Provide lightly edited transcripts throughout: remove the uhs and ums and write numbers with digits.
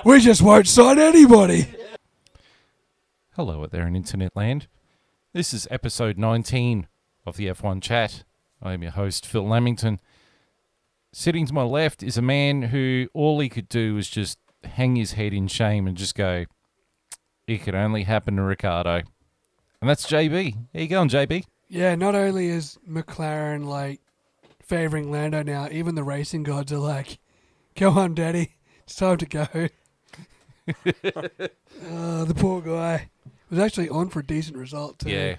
We just won't sign anybody. Hello out there in internet land. This is episode 19 of the F1 Chat. I am your host, Phil Lamington. Sitting to my left is a man who all he could do was just hang his head in shame and just go, it could only happen to Ricardo. And that's JB. How you going, JB? Yeah, not only is McLaren, favouring Lando now, even the racing gods are like, go on, Daddy. It's time to go. The poor guy was actually on for a decent result, too. Yeah.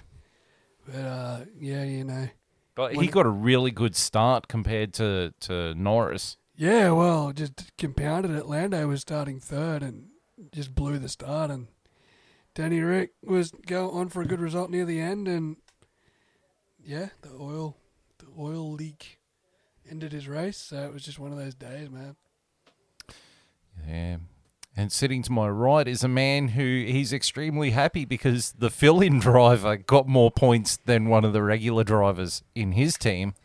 But, you know. But he got a really good start compared to Norris. Yeah, well, just compounded it. Lando was starting third and just blew the start. And Danny Rick was going on for a good result near the end. And, yeah, the oil leak ended his race. So it was just one of those days, man. Yeah. And sitting to my right is a man who he's extremely happy because the fill-in driver got more points than one of the regular drivers in his team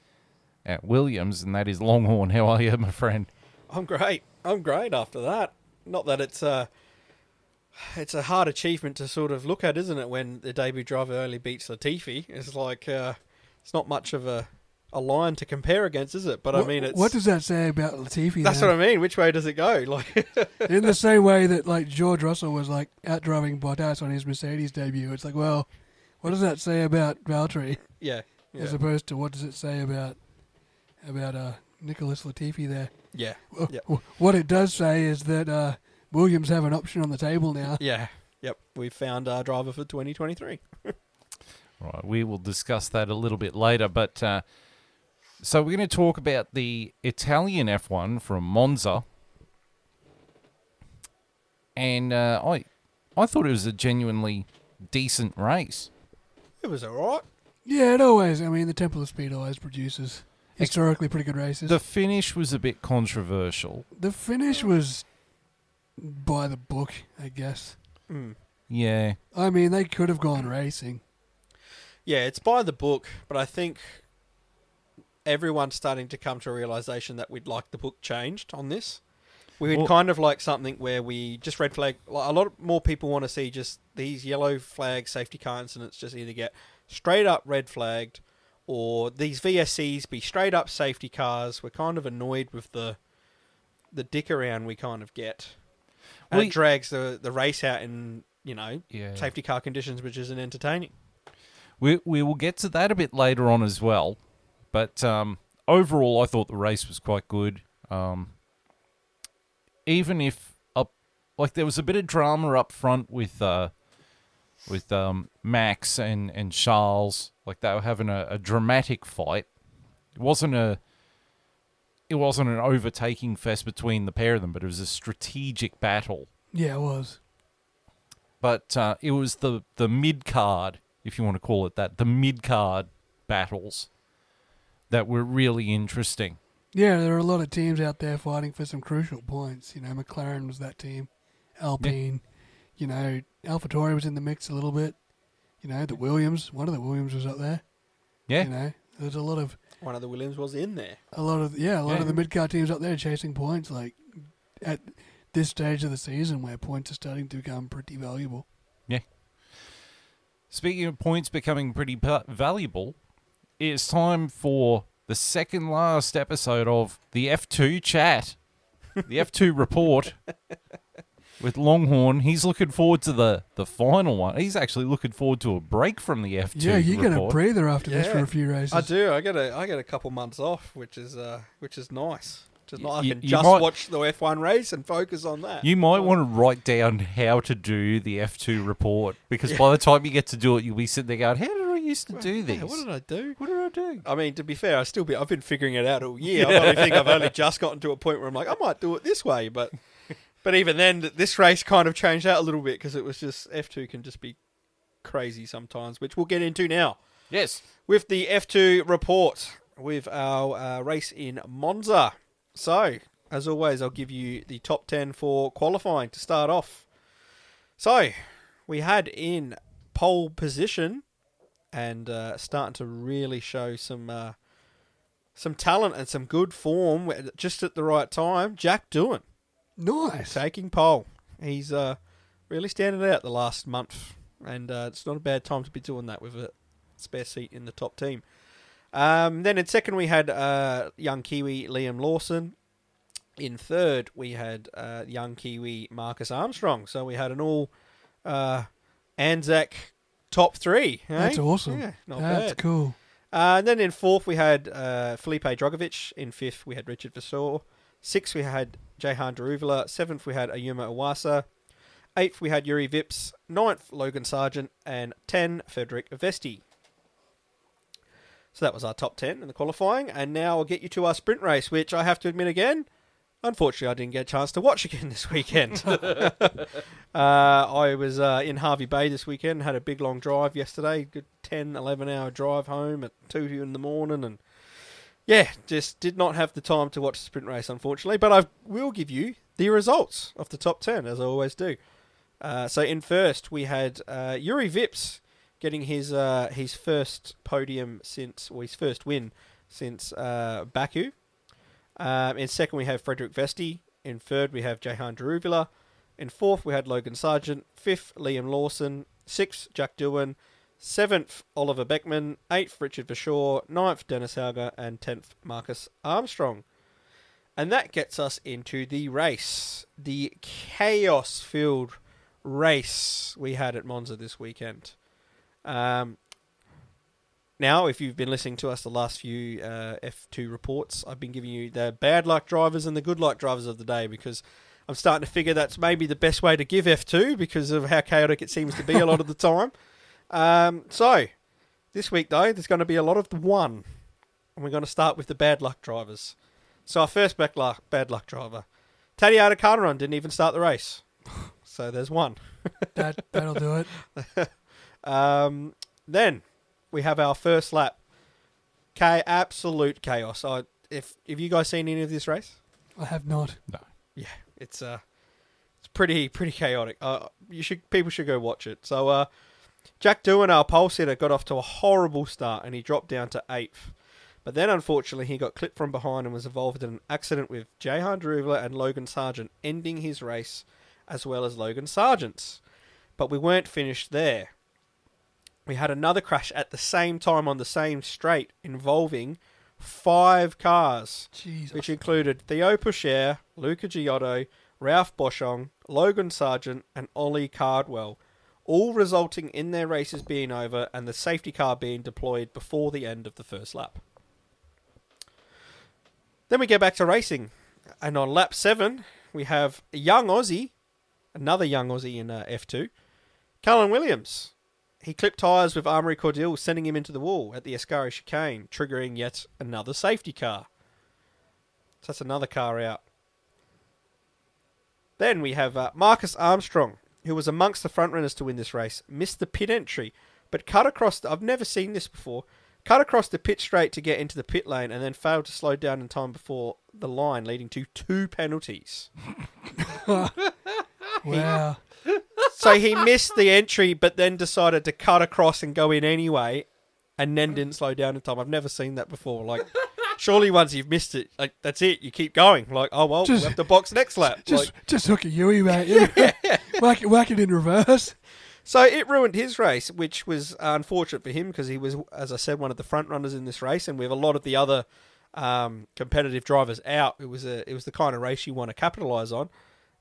at Williams, and that is Longhorn. How are you, my friend? I'm great. I'm great after that. Not that it's a hard achievement to sort of look at, isn't it, when the debut driver only beats Latifi? It's like, it's not much of a line to compare against, is it? But I mean, it's... What does that say about Latifi? That's what I mean. Which way does it go? In the same way that George Russell was out-driving Bottas on his Mercedes debut. It's like, well, what does that say about Valtteri? Yeah. As opposed to what does it say about Nicholas Latifi there? Yeah. What it does say is that Williams have an option on the table now. Yeah. Yep. We've found our driver for 2023. Right. We will discuss that a little bit later, but... So we're going to talk about the Italian F1 from Monza, and I thought it was a genuinely decent race. It was all right. Yeah, it always. I mean, the Temple of Speed always produces historically pretty good races. The finish was a bit controversial. The finish was by the book, I guess. Mm. Yeah. I mean, they could have gone racing. Yeah, it's by the book, but I think everyone's starting to come to a realisation that we'd like the book changed on this. We'd kind of like something where we just red flag. A lot more people want to see just these yellow flag safety car incidents just either get straight up red flagged or these VSCs be straight up safety cars. We're kind of annoyed with the dick around we kind of get. And it drags the race out in, safety car conditions, which isn't entertaining. We will get to that a bit later on as well. But overall, I thought the race was quite good. Even if, there was a bit of drama up front with Max and Charles, they were having a dramatic fight. It wasn't an overtaking fest between the pair of them, but it was a strategic battle. Yeah, it was. But it was the mid card, if you want to call it that, the mid card battles that were really interesting. Yeah, there were a lot of teams out there fighting for some crucial points. McLaren was that team. Alpine. Yeah. AlphaTauri was in the mix a little bit. The Williams. One of the Williams was up there. Yeah. There's a lot of... One of the Williams was in there. A lot of the mid-car teams up there chasing points, at this stage of the season where points are starting to become pretty valuable. Yeah. Speaking of points becoming pretty valuable... It's time for the second last episode of the F2 Chat, the F2 Report with Longhorn. He's looking forward to the final one. He's actually looking forward to a break from the F2 Yeah, you report. get a breather after this for a few races. I do. I get a couple months off, which is nice. I can watch the F1 race and focus on that. You might want to write down how to do the F2 report because by the time you get to do it, you'll be sitting there going, how did I used to do this? What did I do? What did I do? I mean, to be fair, I've been figuring it out all year. I've only just gotten to a point where I'm like, I might do it this way, but even then, this race kind of changed out a little bit because it was just F2 can just be crazy sometimes, which we'll get into now. Yes, with the F2 report with our race in Monza. So, as always, I'll give you the top 10 for qualifying to start off. So, we had in pole position and starting to really show some talent and some good form just at the right time, Jack Doohan. Nice. taking pole. He's really standing out the last month, and it's not a bad time to be doing that with a spare seat in the top team. Then in second we had young Kiwi Liam Lawson. In third we had young Kiwi Marcus Armstrong. So we had an all Anzac top three. Eh? That's awesome. Yeah, not That's bad. cool. And then in fourth we had Felipe Drogovic. In fifth we had Richard Vasseur. Sixth we had Jehan Daruvula. Seventh we had Ayuma Iwasa. Eighth we had Yuri Vips. Ninth Logan Sargent. And 10 Frederick Vesti. So that was our top 10 in the qualifying. And now I'll get you to our sprint race, which I have to admit again, unfortunately I didn't get a chance to watch again this weekend. I was in Harvey Bay this weekend, had a big long drive yesterday, good 10, 11 hour drive home at 2 in the morning, and yeah, just did not have the time to watch the sprint race, unfortunately, but I will give you the results of the top 10, as I always do. So in first, we had Yuri Vips getting his first podium or his first win since Baku. In second, we have Frederick Vesti. In third, we have Jehan Daruvula. In fourth, we had Logan Sargent. Fifth, Liam Lawson. Sixth, Jack Doohan. Seventh, Oliver Beckman. Eighth, Richard Vasseur. Ninth, Dennis Hauger. And 10th, Marcus Armstrong. And that gets us into the race. The chaos-filled race we had at Monza this weekend. Now, if you've been listening to us the last few F2 reports, I've been giving you the bad luck drivers and the good luck drivers of the day, because I'm starting to figure that's maybe the best way to give F2 because of how chaotic it seems to be a lot of the time. So, this week though, there's going to be a lot of the one, and we're going to start with the bad luck drivers. So our first bad luck driver, Tadej Carteron, didn't even start the race. So there's one. That'll do it. Then we have our first lap. Absolute chaos. Have you guys seen any of this race? I have not. No. Yeah, it's pretty chaotic. People should go watch it. So Jack Doohan, our pole sitter, got off to a horrible start and he dropped down to 8th. But then unfortunately he got clipped from behind and was involved in an accident with Jehan Daruvula and Logan Sargent, ending his race as well as Logan Sargent's. But we weren't finished there. We had another crash at the same time on the same straight involving 5 cars, Jesus. which included Theo Pucher, Luca Giotto, Ralph Boschong, Logan Sargent, and Ollie Cardwell, all resulting in their races being over and the safety car being deployed before the end of the first lap. Then we get back to racing, and on lap 7, we have a young Aussie, another young Aussie in F2, Cullen Williams. He clipped tyres with Armoury Cordial, sending him into the wall at the Ascari chicane, triggering yet another safety car. So that's another car out. Then we have Marcus Armstrong, who was amongst the front runners to win this race, missed the pit entry, but cut across, I've never seen this before, cut across the pit straight to get into the pit lane and then failed to slow down in time before the line, leading to 2 penalties. Wow. So he missed the entry, but then decided to cut across and go in anyway, and then didn't slow down in time. I've never seen that before. Like, surely once you've missed it, like that's it. You keep going. Like, oh well, we have to box next lap. Just hook a Yui, mate. Whack it in reverse. So it ruined his race, which was unfortunate for him because he was, as I said, one of the front runners in this race, and with a lot of the other competitive drivers out, it was the kind of race you want to capitalise on.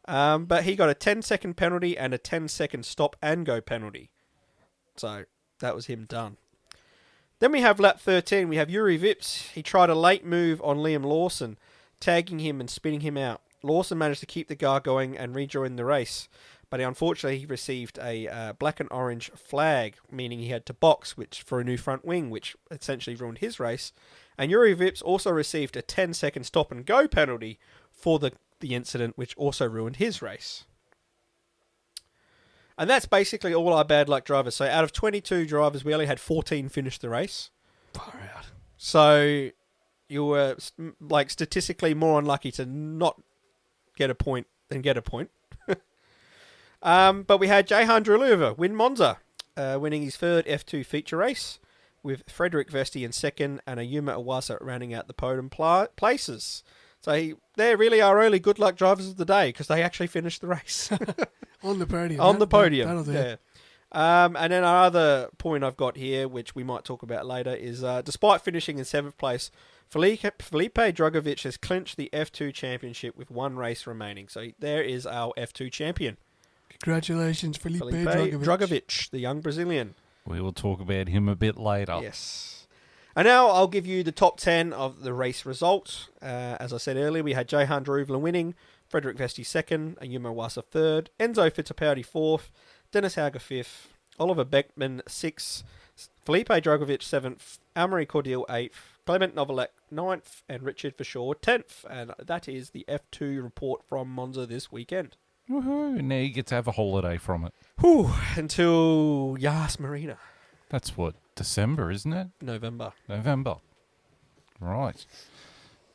But he got a 10-second penalty and a 10-second stop and go penalty. So that was him done. Then we have lap 13. We have Yuri Vips. He tried a late move on Liam Lawson, tagging him and spinning him out. Lawson managed to keep the car going and rejoin the race, but unfortunately he received a black and orange flag, meaning he had to box for a new front wing, which essentially ruined his race. And Yuri Vips also received a 10-second stop and go penalty for the incident, which also ruined his race. And that's basically all our bad luck drivers. So out of 22 drivers, we only had 14 finish the race. Far out. So you were like statistically more unlucky to not get a point than get a point. But we had Jehan Daruvula win Monza, winning his 3rd F2 feature race, with Frederick Vesti in 2nd and Ayuma Iwasa rounding out the podium places. So they really are only good luck drivers of the day because they actually finished the race. On the podium. On the podium. That'll do. Yeah. And then our other point I've got here, which we might talk about later, is despite finishing in 7th place, Felipe Drugovich has clinched the F2 championship with one race remaining. So there is our F2 champion. Congratulations, Felipe Drugovich, the young Brazilian. We will talk about him a bit later. Yes. And now I'll give you the top 10 of the race results. As I said earlier, we had Johan Daruvla winning, Frederick Vesti 2nd, Ayumu Wasa 3rd, Enzo Fittipaldi 4th, Dennis Hauger 5th, Oliver Beckman 6th, Felipe Drugovich 7th, Amaury Cordial 8th, Clement Novalek 9th, and Richard Verschoor 10th. And that is the F2 report from Monza this weekend. Woohoo! Now you get to have a holiday from it. Whew, until Yas Marina. That's what, December, isn't it? November. Right.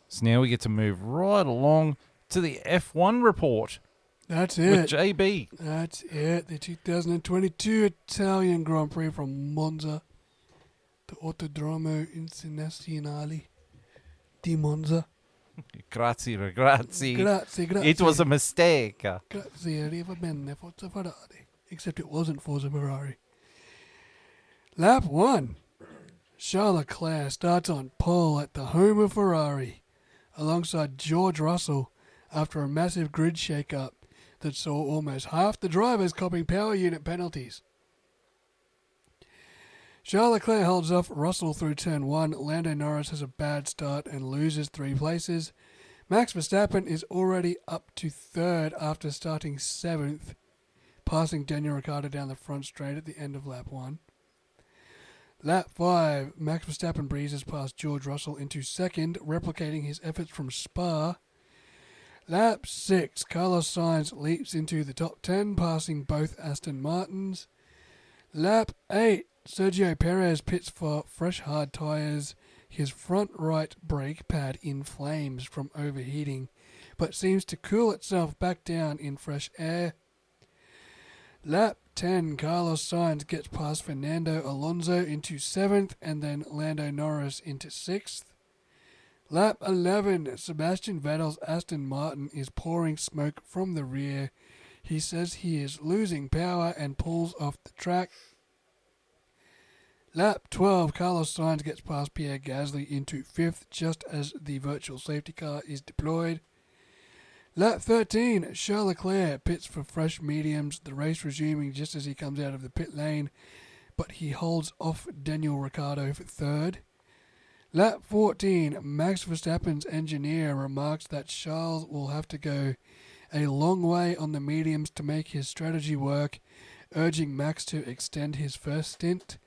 So now we get to move right along to the F1 report. That's With it. JB. That's it. The 2022 Italian Grand Prix from Monza. The Autodromo Internazionale di Monza. Grazie. Grazie. It was a mistake. Grazie, arriva bene, Forza Ferrari. Except it wasn't Forza Ferrari. Lap 1. Charles Leclerc starts on pole at the home of Ferrari, alongside George Russell, after a massive grid shake-up that saw almost half the drivers copping power unit penalties. Charles Leclerc holds off Russell through turn 1. Lando Norris has a bad start and loses 3 places. Max Verstappen is already up to 3rd after starting 7th, passing Daniel Ricciardo down the front straight at the end of lap 1. Lap 5, Max Verstappen breezes past George Russell into 2nd, replicating his efforts from Spa. Lap 6, Carlos Sainz leaps into the top 10, passing both Aston Martins. Lap 8, Sergio Perez pits for fresh hard tyres, his front right brake pad in flames from overheating, but seems to cool itself back down in fresh air. Lap 10, Carlos Sainz gets past Fernando Alonso into 7th and then Lando Norris into 6th. Lap 11, Sebastian Vettel's Aston Martin is pouring smoke from the rear. He says he is losing power and pulls off the track. Lap 12, Carlos Sainz gets past Pierre Gasly into 5th just as the virtual safety car is deployed. Lap 13, Charles Leclerc pits for fresh mediums, the race resuming just as he comes out of the pit lane, but he holds off Daniel Ricciardo for 3rd. Lap 14, Max Verstappen's engineer remarks that Charles will have to go a long way on the mediums to make his strategy work, urging Max to extend his first stint.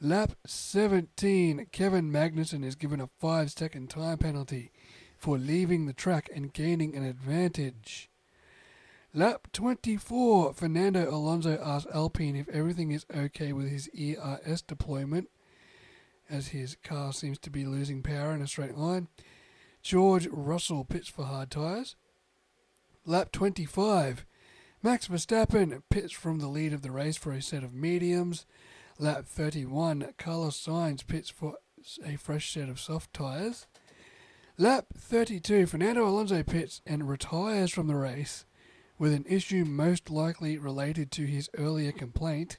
Lap 17, Kevin Magnussen is given a 5-second time penalty for leaving the track and gaining an advantage. Lap 24, Fernando Alonso asks Alpine if everything is okay with his ERS deployment, as his car seems to be losing power in a straight line. George Russell pits for hard tyres. Lap 25, Max Verstappen pits from the lead of the race for a set of mediums. Lap 31, Carlos Sainz pits for a fresh set of soft tyres. Lap 32, Fernando Alonso pits and retires from the race with an issue most likely related to his earlier complaint.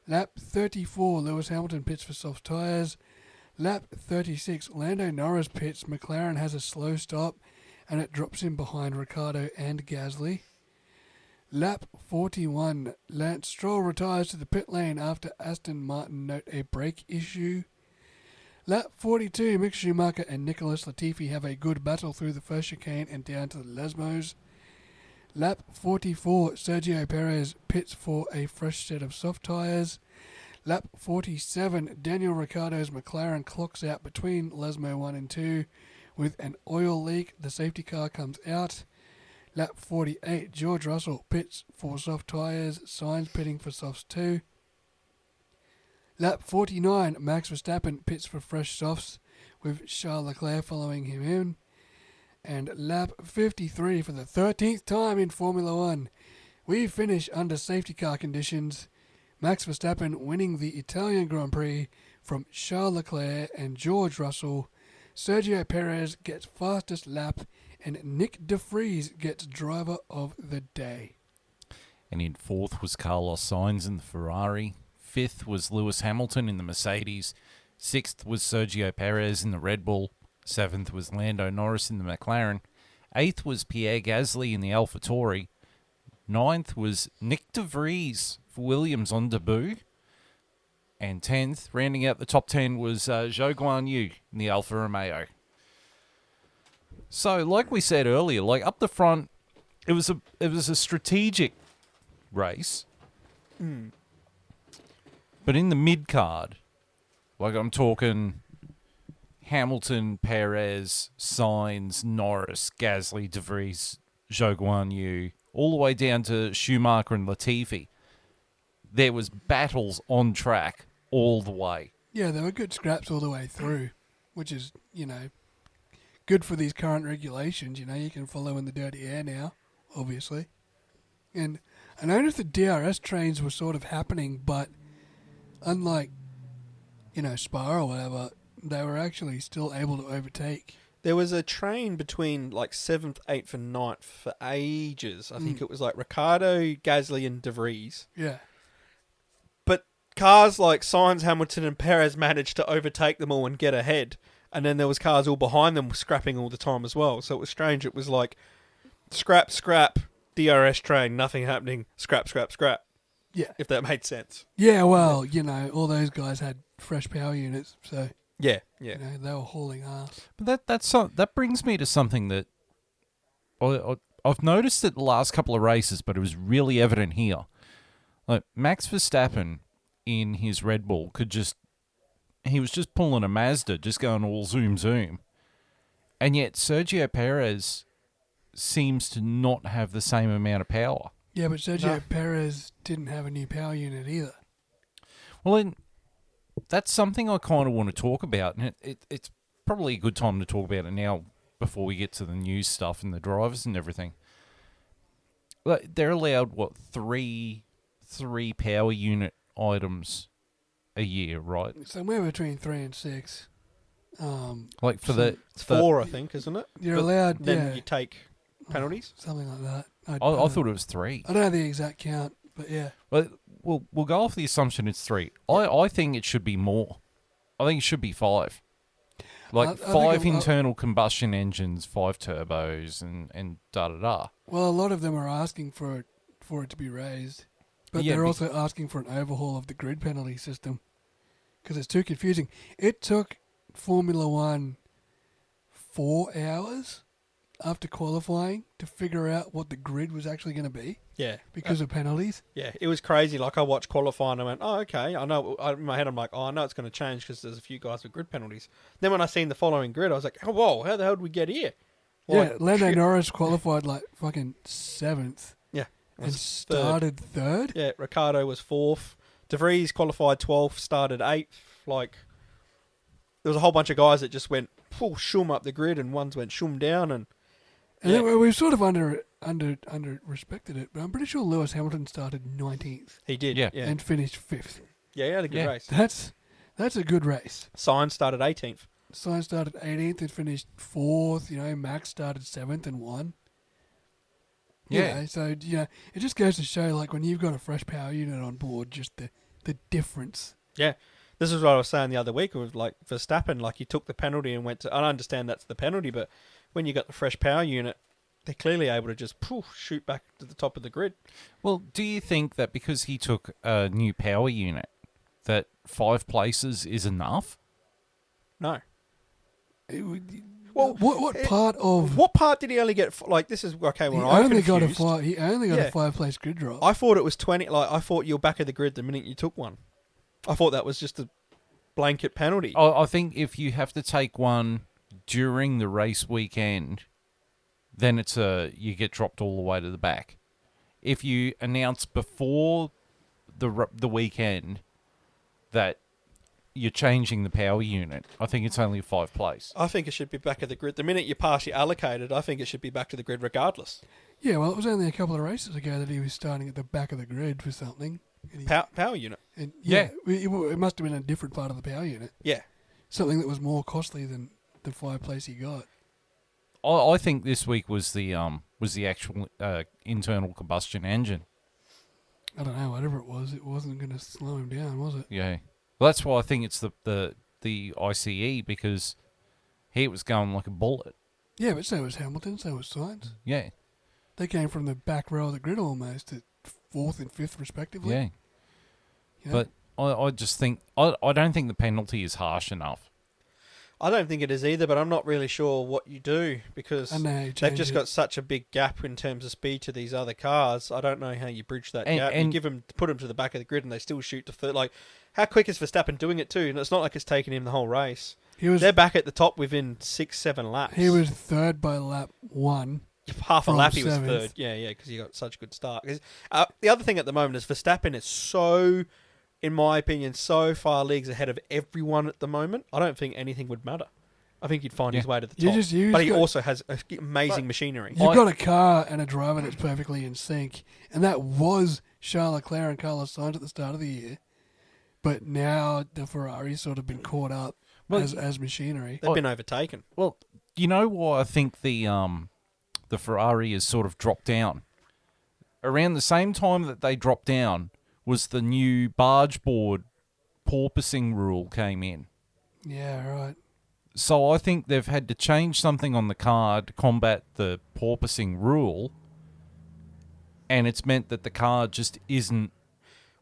Lap 34, Lewis Hamilton pits for soft tyres. Lap 36, Lando Norris pits. McLaren has a slow stop and it drops him behind Ricciardo and Gasly. Lap 41, Lance Stroll retires to the pit lane after Aston Martin note a brake issue. Lap 42, Mick Schumacher and Nicholas Latifi have a good battle through the first chicane and down to the Lesmos. Lap 44, Sergio Perez pits for a fresh set of soft tyres. Lap 47, Daniel Ricciardo's McLaren clocks out between Lesmo 1 and 2 with an oil leak. The safety car comes out. Lap 48, George Russell pits for soft tyres, Sainz pitting for softs too. Lap 49, Max Verstappen pits for fresh softs with Charles Leclerc following him in. And lap 53, for the 13th time in Formula 1, we finish under safety car conditions. Max Verstappen winning the Italian Grand Prix from Charles Leclerc and George Russell, Sergio Perez gets fastest lap, and Nick De Vries gets driver of the day. And in fourth was Carlos Sainz in the Ferrari. Fifth was Lewis Hamilton in the Mercedes. Sixth was Sergio Perez in the Red Bull. Seventh was Lando Norris in the McLaren. Eighth was Pierre Gasly in the AlphaTauri. Ninth was Nick De Vries for Williams on debut. And 10th, rounding out the top 10, was Zhou Guanyu in the Alfa Romeo. So, like we said earlier, like up the front, it was a strategic race. But in the mid card, like I'm talking Hamilton, Perez, Sainz, Norris, Gasly, De Vries, Zhou Guanyu, all the way down to Schumacher and Latifi. There was battles on track all the way. Yeah, there were good scraps all the way through, which is, good for these current regulations. You can follow in the dirty air now, obviously. And I noticed the DRS trains were sort of happening, but unlike, Spa or whatever, they were actually still able to overtake. There was a train between like 7th, 8th and 9th for ages. I think it was like Ricciardo, Gasly and De Vries. Yeah. But cars like Sainz, Hamilton and Perez managed to overtake them all and get ahead. And then there was cars all behind them scrapping all the time as well. So it was strange. It was like scrap, DRS train, nothing happening, scrap. Yeah. If that made sense. Yeah, well, all those guys had fresh power units, so Yeah. they were hauling ass. But that brings me to something that I've noticed it the last couple of races, but it was really evident here. Like Max Verstappen in his Red Bull he was just pulling a Mazda, just going all zoom. And yet Sergio Perez seems to not have the same amount of power. Yeah, but Sergio Perez didn't have a new power unit either. Well, then, that's something I kind of want to talk about, and it's probably a good time to talk about it now before we get to the news stuff and the drivers and everything. Like, they're allowed, three power unit items a year, right? Somewhere between 3 and 6. Like for It's 4, I think, isn't it? You're But allowed, Then you take penalties. something like that. I thought it was 3. I don't know the exact count, but yeah. Well, we'll go off the assumption it's 3. I think it should be more. I think it should be 5. Like I think 5 internal combustion engines, 5 turbos, and da-da-da. Well, a lot of them are asking for it to be raised. But they're also asking for an overhaul of the grid penalty system because it's too confusing. It took Formula One 4 hours after qualifying to figure out what the grid was actually going to be. Yeah. Because of penalties. Yeah, it was crazy. Like, I watched qualifying and I went, oh, okay. I know. In my head, I'm like, I know it's going to change because there's a few guys with grid penalties. Then when I seen the following grid, I was like, oh, whoa, how the hell did we get here? Yeah, Lando Norris qualified like fucking 7th. Yeah. And started 3rd? Yeah, Ricciardo was 4th. De Vries qualified 12th, started 8th. Like, there was a whole bunch of guys that just went full shum up the grid and ones went shum down. And then we've sort of under respected it, but I'm pretty sure Lewis Hamilton started 19th. He did, yeah. And finished 5th. Yeah, he had a good race. That's a good race. Sainz started 18th. Sainz started 18th and finished 4th. Max started 7th and won. Yeah. So, it just goes to show, like, when you've got a fresh power unit on board, just the difference. Yeah. This is what I was saying the other week with, like, Verstappen. Like, he took the penalty and went to... I understand that's the penalty, but when you got the fresh power unit, they're clearly able to just shoot back to the top of the grid. Well, do you think that because he took a new power unit, that 5 places is enough? No. Well, what part did he only get? Like, this is okay. Well, he only got a 5-place grid drop. I thought it was 20. Like, I thought you were back of the grid the minute you took one. I thought that was just a blanket penalty. I think if you have to take one during the race weekend, then you get dropped all the way to the back. If you announce before the weekend that you're changing the power unit, I think it's only a 5-place. I think it should be back of the grid. The minute you pass your allocated, I think it should be back to the grid regardless. Yeah, well, it was only a couple of races ago that he was starting at the back of the grid for something. Power unit. And it must have been a different part of the power unit. Yeah. Something that was more costly than the fireplace he got. I think this week was the actual internal combustion engine. I don't know, whatever it wasn't going to slow him down, was it? Yeah. Well, that's why I think it's the ICE, because he was going like a bullet. Yeah, but so was Hamilton, so was Sainz. Yeah. They came from the back row of the grid almost at 4th and 5th respectively. Yeah. You know? But I just think I don't think the penalty is harsh enough. I don't think it is either, but I'm not really sure what you do because I know, they've just got such a big gap in terms of speed to these other cars. I don't know how you bridge that gap. You put them to the back of the grid and they still shoot to third. Like, how quick is Verstappen doing it too? And it's not like it's taken him the whole race. They're back at the top within 6-7 laps. He was third by lap 1. Half a lap he was 7th. third. Yeah, because he got such a good start. The other thing at the moment is Verstappen is so, in my opinion, so far leagues ahead of everyone at the moment. I don't think anything would matter. I think he'd find his way to the top. But he also has amazing machinery. You've got a car and a driver that's perfectly in sync, and that was Charles Leclerc and Carlos Sainz at the start of the year. But now the Ferrari's sort of been caught up as machinery. They've been overtaken. Well, you know why I think the Ferrari has sort of dropped down? Around the same time that they dropped down was the new barge board porpoising rule came in. Yeah, right. So I think they've had to change something on the car to combat the porpoising rule, and it's meant that the car just isn't.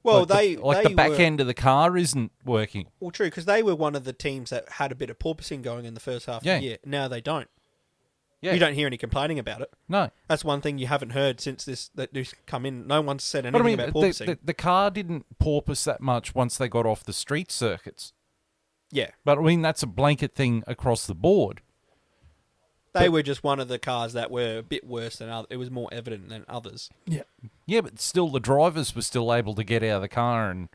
Well, the back end of the car isn't working. Well, true, because they were one of the teams that had a bit of porpoising going in the first half of the year. Now they don't. Yeah. You don't hear any complaining about it. No. That's one thing you haven't heard since this come in. No one's said anything about porpoising. The car didn't porpoise that much once they got off the street circuits. Yeah. But, I mean, that's a blanket thing across the board. They were just one of the cars that were a bit worse than others. It was more evident than others. Yeah. Yeah, but still the drivers were still able to get out of the car and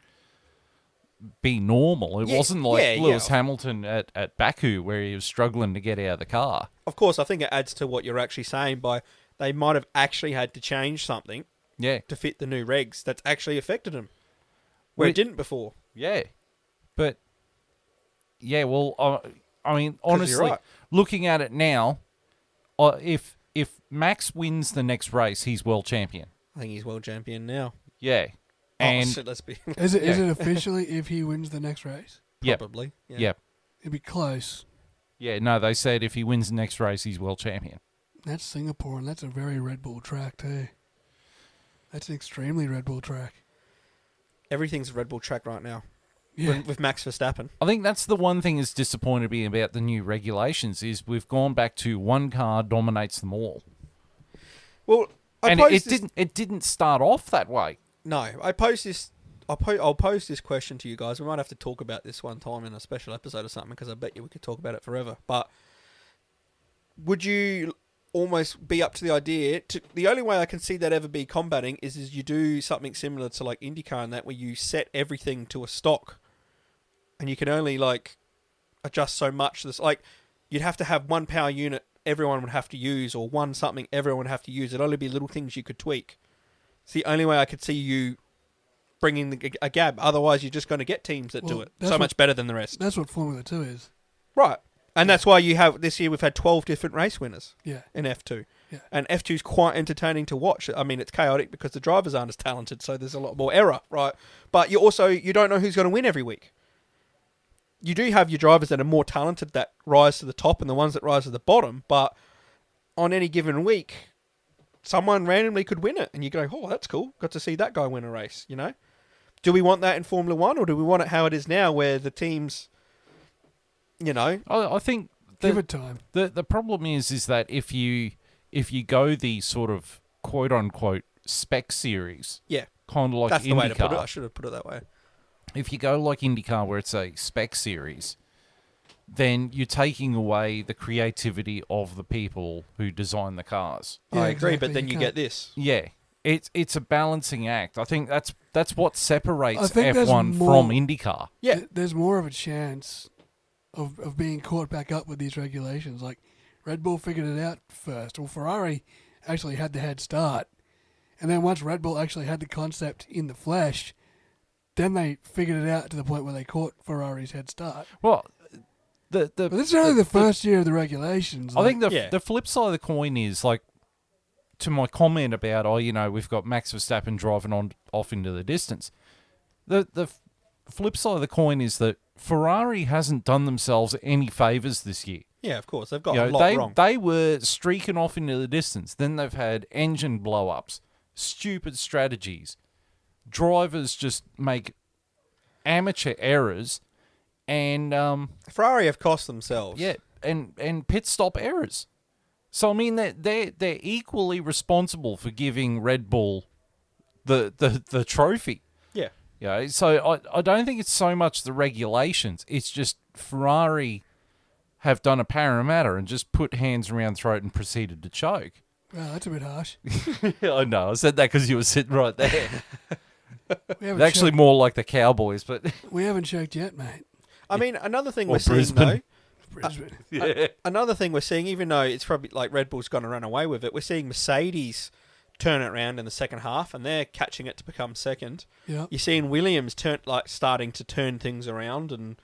be normal. It wasn't like Lewis Hamilton at Baku where he was struggling to get out of the car. Of course, I think it adds to what you're actually saying by they might have actually had to change something to fit the new regs that's actually affected them where it didn't before. Yeah. But, yeah, well, I mean, honestly, looking at it now, if Max wins the next race, he's world champion. I think he's world champion now. Yeah. And let's be. Is it officially if he wins the next race? Probably. Yeah. It'd be close. Yeah, no, they said if he wins the next race, he's world champion. That's Singapore, and that's a very Red Bull track too. That's an extremely Red Bull track. Everything's a Red Bull track right now. Yeah. With Max Verstappen. I think that's the one thing that's disappointed me about the new regulations is we've gone back to one car dominates them all. Well, it didn't start off that way. No, I'll pose this question to you guys. We might have to talk about this one time in a special episode or something because I bet you we could talk about it forever. But would you almost be up to the idea? The only way I can see that ever be combating is you do something similar to like IndyCar and that where you set everything to a stock, and you can only like adjust so much. This like you'd have to have one power unit everyone would have to use, or one something everyone would have to use. It'd only be little things you could tweak. It's the only way I could see you bringing a gap. Otherwise, you're just going to get teams that do it so much better than the rest. That's what Formula 2 is. Right. And that's why you have, this year we've had 12 different race winners in F2. Yeah. And F2 is quite entertaining to watch. I mean, it's chaotic because the drivers aren't as talented, so there's a lot more error, right? But you don't know who's going to win every week. You do have your drivers that are more talented that rise to the top and the ones that rise to the bottom, but on any given week, someone randomly could win it, and you go, oh, that's cool. Got to see that guy win a race, you know? Do we want that in Formula 1, or do we want it how it is now, where the teams, you know? I think... Give it time. The problem is that if you go the sort of quote-unquote spec series... Yeah. Kind of like that's IndyCar. The way to put it. I should have put it that way. If you go like IndyCar, where it's a spec series, then you're taking away the creativity of the people who design the cars. Yeah, I agree, but then you get this. Yeah. It's a balancing act. I think that's what separates F1 from IndyCar. Yeah. There's more of a chance of being caught back up with these regulations. Like, Red Bull figured it out first. Well, Ferrari actually had the head start. And then once Red Bull actually had the concept in the flesh, then they figured it out to the point where they caught Ferrari's head start. Well, But this is only the first year of the regulations. I think Yeah. the flip side of the coin is, like, to my comment about, we've got Max Verstappen driving off into the distance. The flip side of the coin is that Ferrari hasn't done themselves any favours this year. Yeah, of course. They've got a lot wrong. They were streaking off into the distance. Then they've had engine blow-ups, stupid strategies. Drivers just make amateur errors, and Ferrari have cost themselves. yeah, and pit stop errors. So I mean, they're equally responsible for giving Red Bull the trophy. Yeah. Yeah, so I don't think it's so much the regulations. It's just Ferrari have done a Parramatta and just put hands around throat and proceeded to choke. Wow, that's a bit harsh. I know. I said that because you were sitting right there. We haven't It's actually choked- more like the Cowboys, but we haven't choked yet, mate. I mean, another thing Or we're seeing, Brisbane. though, Brisbane. yeah. another thing we're seeing, even though it's probably like Red Bull's going to run away with it, we're seeing Mercedes turn it around in the second half, and they're catching it to become second. Yeah. You're seeing Williams starting to turn things around and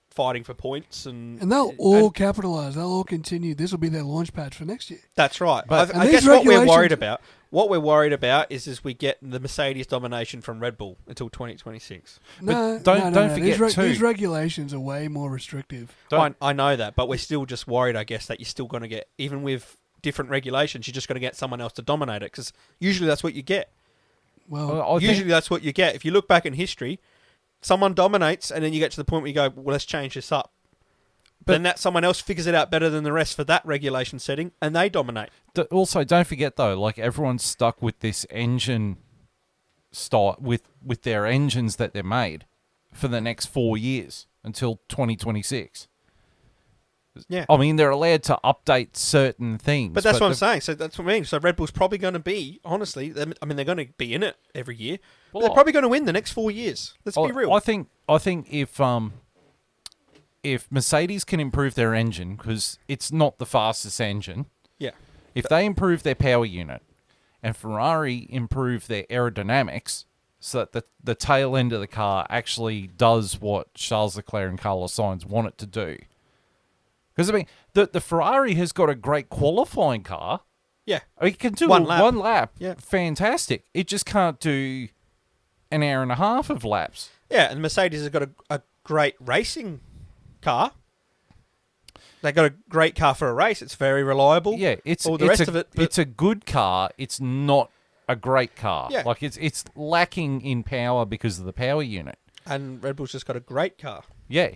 fighting for points, and And they'll all capitalise. They'll all continue. This will be their launch pad for next year. that's right. But- I And guess these what we're regulations- worried about, is we get the Mercedes domination from Red Bull until 2026. No, don't no. forget These too- regulations are way more restrictive. I know that, but we're still just worried, I guess, that you're still going to get, even with different regulations, you're just going to get someone else to dominate it, because usually that's what you get. Well, I think- Usually that's what you get. If you look back in history, someone dominates, and then you get to the point where you go, well, let's change this up. But- Then that someone else figures it out better than the rest for that regulation setting, and they dominate. Also, don't forget though, like everyone's stuck with this engine start with their engines that they're made for the next 4 years until 2026. Yeah. I mean, they're allowed to update certain things, But that's what I'm the- saying. So that's what I mean. So Red Bull's probably going to be, honestly, I mean, they're going to be in it every year. But Well, they're probably going to win the next 4 years. Let's be real. I think if Mercedes can improve their engine, because it's not the fastest engine, yeah. if they improve their power unit and Ferrari improve their aerodynamics so that the tail end of the car actually does what Charles Leclerc and Carlos Sainz want it to do. Because, I mean, the Ferrari has got a great qualifying car. Yeah. It can do One one lap. lap. Yeah. Fantastic. It just can't do an hour and a half of laps. Yeah, and Mercedes has got a great racing car. They got a great car for a race. It's very reliable. Yeah, it's all the it's rest a, of it. But it's a good car. It's not a great car. Yeah. Like it's lacking in power because of the power unit. and Red Bull's just got a great car. Yeah.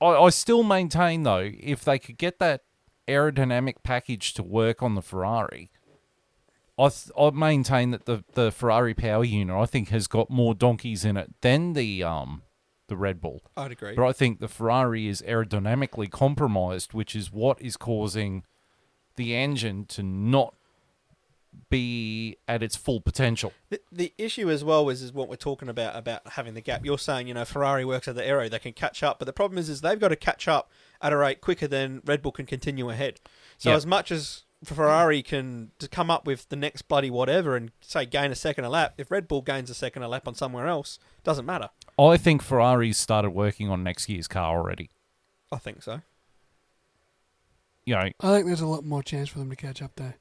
I still maintain though, if they could get that aerodynamic package to work on the Ferrari, I maintain that the Ferrari power unit I think has got more donkeys in it than the Red Bull. I'd agree. But I think the Ferrari is aerodynamically compromised, which is what is causing the engine to not be at its full potential. The issue as well is what we're talking about having the gap. You're saying, Ferrari works at the aero, they can catch up, but the problem is they've got to catch up at a rate quicker than Red Bull can continue ahead. So Yeah. as much as Ferrari can to come up with the next bloody whatever and say gain a second a lap, if Red Bull gains a second a lap on somewhere else, doesn't matter. I think Ferrari's started working on next year's car already. I think so. I think there's a lot more chance for them to catch up there.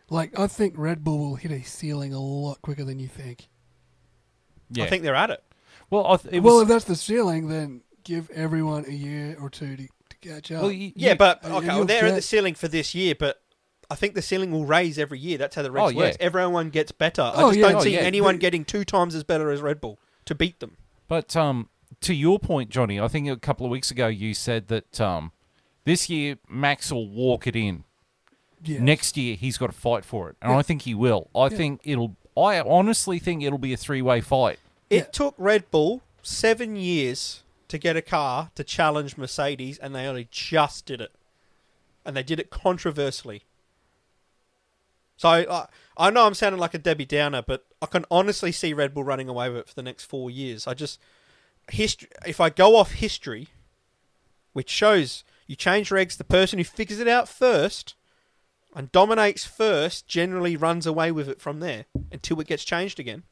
Like, I think Red Bull will hit a ceiling a lot quicker than you think. Yeah. I think they're at it. Well, If that's the ceiling, then give everyone a year or two to catch up. But and okay, you'll they're at get- the ceiling for this year, but I think the ceiling will raise every year. That's how the race Oh, yeah. works. Everyone gets better. I Oh, just yeah. don't Oh, see yeah. anyone getting 2 times as better as Red Bull to beat them. But to your point, Johnny, I think a couple of weeks ago you said that this year Max will walk it in. Yes. Next year he's got to fight for it, and Yeah. I think he will. I honestly think it'll be a 3-way fight. It took Red Bull 7 years to get a car to challenge Mercedes, and they only just did it. And they did it controversially. So I know I'm sounding like a Debbie Downer, but I can honestly see Red Bull running away with it for the next 4 years. If I go off history, which shows you change regs, the person who figures it out first and dominates first generally runs away with it from there until it gets changed again.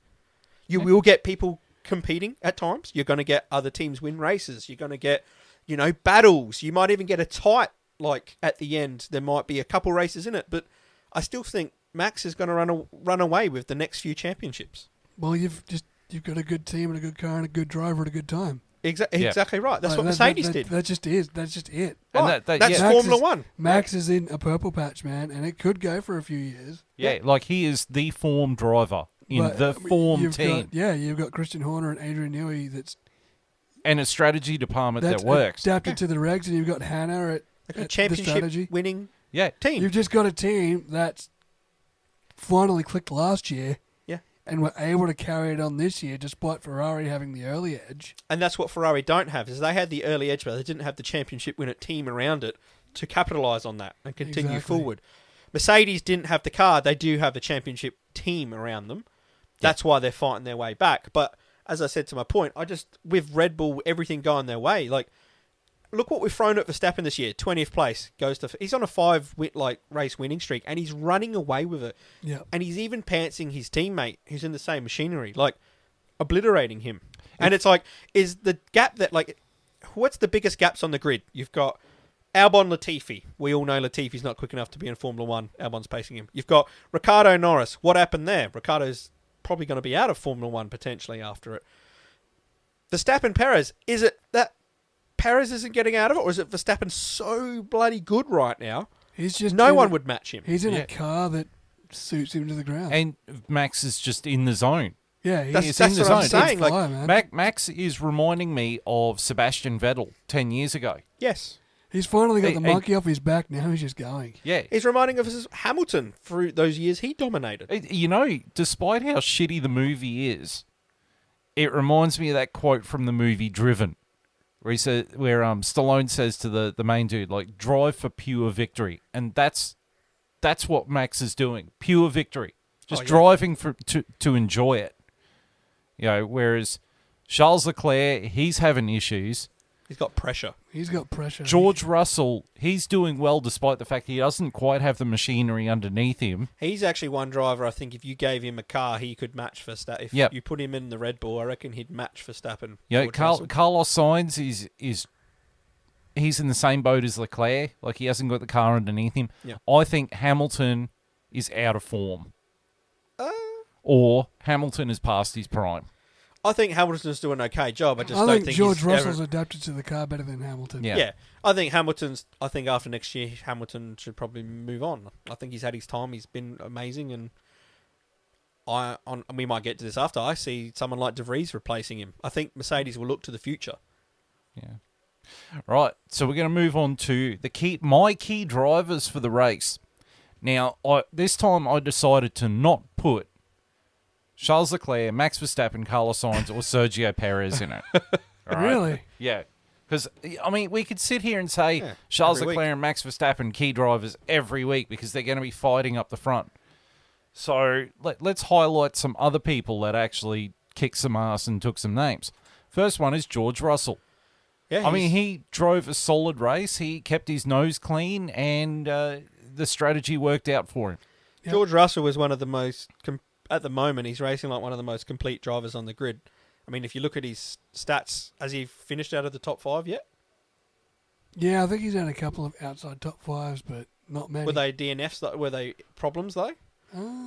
You will get people competing at times. You're going to get other teams win races. You're going to get, battles. You might even get a tight, like, at the end. There might be a couple races in it, but I still think Max is going to run away with the next few championships. Well, you've got a good team and a good car and a good driver at a good time. Exactly right. That's what Mercedes did. That's just it. Right. And that's Formula One. Max is in a purple patch, man, and it could go for a few years. Yeah, like he is the form driver in the form team. You've got Christian Horner and Adrian Newey and a strategy department that works. Adapted to the regs, and you've got Hannah at a the championship strategy. winning team. You've just got a team that's finally clicked last year. And were able to carry it on this year despite Ferrari having the early edge. And that's what Ferrari don't have, is they had the early edge, but they didn't have the championship winner team around it to capitalise on that and continue forward. Mercedes didn't have the car. They do have the championship team around them. That's why they're fighting their way back. But as I said to my point, with Red Bull, everything going their way, like, look what we've thrown at Verstappen this year. 20th place. He's on a 5 race winning streak, and he's running away with it. Yeah. And he's even pantsing his teammate who's in the same machinery, like obliterating him. And it's like, is the gap that, like, what's the biggest gaps on the grid? You've got Albon, Latifi. We all know Latifi's not quick enough to be in Formula One. Albon's pacing him. You've got Ricciardo, Norris. What happened there? Ricciardo's probably going to be out of Formula One potentially after it. Verstappen, Perez. Is it that Perez isn't getting out of it, or is it Verstappen so bloody good right now? No one would match him. He's in a car that suits him to the ground. And Max is just in the zone. Yeah, that's what I'm saying. Like, Max is reminding me of Sebastian Vettel 10 years ago. Yes. He's finally got the monkey off his back now. He's just going. Yeah. He's reminding us of Hamilton through those years he dominated. Despite how shitty the movie is, it reminds me of that quote from the movie Driven, where Stallone says to the main dude, like, drive for pure victory. And that's what Max is doing. Pure victory. Just driving to enjoy it. Whereas Charles Leclerc, he's having issues. He's got pressure. George Russell, he's doing well despite the fact he doesn't quite have the machinery underneath him. He's actually one driver, I think, if you gave him a car, he could match Verstappen. If you put him in the Red Bull, I reckon he'd match Verstappen. Carlos Sainz he's in the same boat as Leclerc. Like, he hasn't got the car underneath him. Yeah. I think Hamilton is out of form. Or Hamilton has passed his prime. I think Hamilton's doing an okay job. I don't think George Russell's adapted to the car better than Hamilton. Yeah. I think after next year, Hamilton should probably move on. I think he's had his time. He's been amazing, and we might get to this after. I see someone like De Vries replacing him. I think Mercedes will look to the future. Yeah. Right. So we're going to move on to my key drivers for the race. Now, this time I decided to not put Charles Leclerc, Max Verstappen, Carlos Sainz, or Sergio Perez in it. Right? Really? Yeah. Because, we could sit here and say Charles Leclerc and Max Verstappen key drivers every week because they're going to be fighting up the front. So let's highlight some other people that actually kicked some ass and took some names. First one is George Russell. Yeah, he drove a solid race. He kept his nose clean, and the strategy worked out for him. Yep. George Russell was one of the most... at the moment, he's racing like one of the most complete drivers on the grid. I mean, if you look at his stats, has he finished out of the top 5 yet? Yeah, I think he's had a couple of outside top 5s, but not many. Were they DNFs? Were they problems, though?